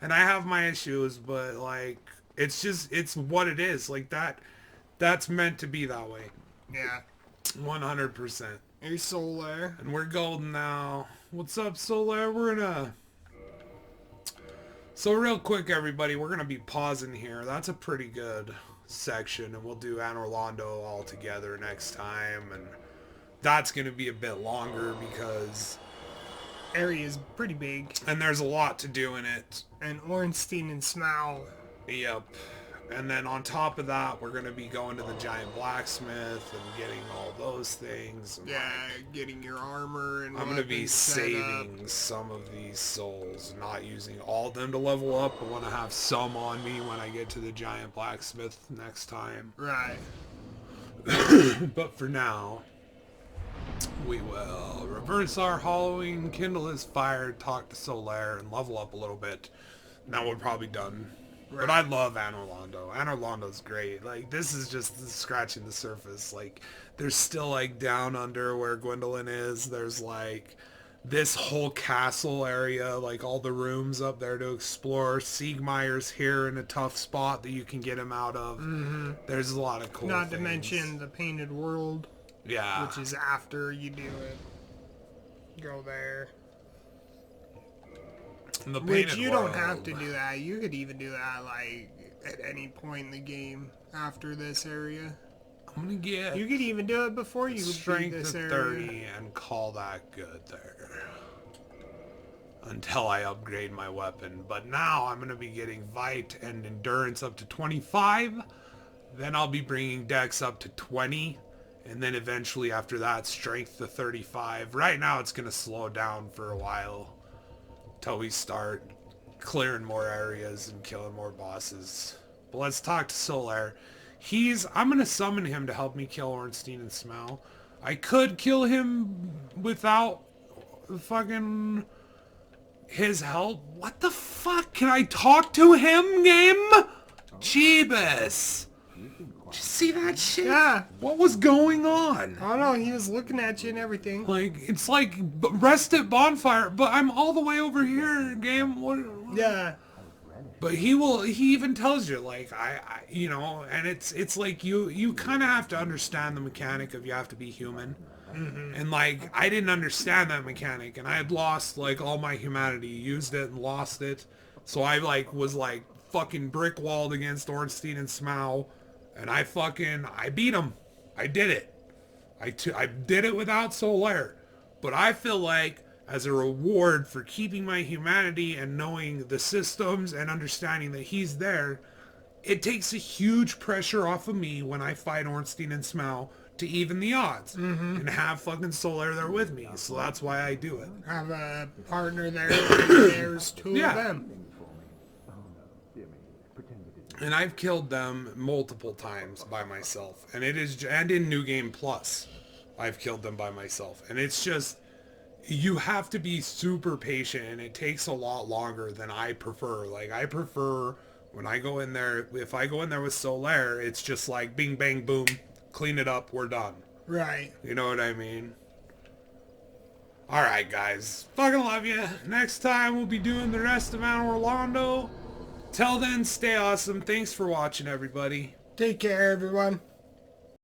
And I have my issues, but, like, it's just, it's what it is. Like, that's meant to be that way. Yeah. 100%. Hey, Solar. And we're golden now. What's up, Solar? We're gonna... So real quick, everybody, we're gonna be pausing here. That's a pretty good section, and we'll do Anor Londo all together next time, and that's gonna be a bit longer because Area is pretty big, and there's a lot to do in it. and Ornstein and Smaug. Yep. And then on top of that, we're gonna be going to the giant blacksmith and getting all those things. And, Yeah, getting your armor and I'm gonna be weapons set up. saving some of these souls, not using all of them to level up. I want to have some on me when I get to the giant blacksmith next time. Right. But for now, we will reverse our hollowing, kindle his fire, talk to Solaire, and level up a little bit. Now we're probably done. But I love Anor Londo. Anor Londo's great. Like, this is just scratching the surface. Like, there's still, like, down under where Gwendolyn is. There's, like, this whole castle area, like, all the rooms up there to explore. Siegmeyer's here in a tough spot that you can get him out of. Mm-hmm. There's a lot of cool Not things. to mention the Painted World. Yeah. Which is after you do it. Go there. The Which you don't World. have to do that. You could even do that, like, at any point in the game after this area. I'm gonna get You could even do it before you beat strength this of area. 30 and call that good there. Until I upgrade my weapon. But now I'm gonna be getting Vite and Endurance up to 25. Then I'll be bringing Dex up to 20. And then eventually after that, Strength to 35. Right now it's gonna slow down for a while. Till we start clearing more areas and killing more bosses. But let's talk to Solaire. I'm gonna summon him to help me kill Ornstein and Smell. I could kill him without fucking his help. What the fuck? Can I talk to him, game? Jeebus. Did you see that shit? Yeah. What was going on? I don't know, he was looking at you and everything. Like, it's like rest at bonfire, but I'm all the way over here, game. What? Yeah. But he even tells you, like, you know, and it's like you kind of have to understand the mechanic of you have to be human. Mm-hmm. And, like, I didn't understand that mechanic, and I had lost, like, all my humanity, used it and lost it. So I, like, was, like, fucking brick-walled against Ornstein and Smaug, and I beat him. I did it. I did it without Solaire. But I feel like, as a reward for keeping my humanity and knowing the systems and understanding that he's there, it takes a huge pressure off of me when I fight Ornstein and Smaug to even the odds. And have fucking Solaire there with me. So that's why I do it. Have a partner there, and there's two Yeah. of them. And I've killed them multiple times by myself. And in New Game Plus, I've killed them by myself. And it's just, you have to be super patient, and it takes a lot longer than I prefer. Like, I prefer when I go in there, if I go in there with Solaire, it's just like bing, bang, boom, clean it up, we're done. Right. You know what I mean? Alright, guys. Fucking love you. Next time, we'll be doing the rest of Anor Londo. Till then, stay awesome. Thanks for watching, everybody. Take care, everyone.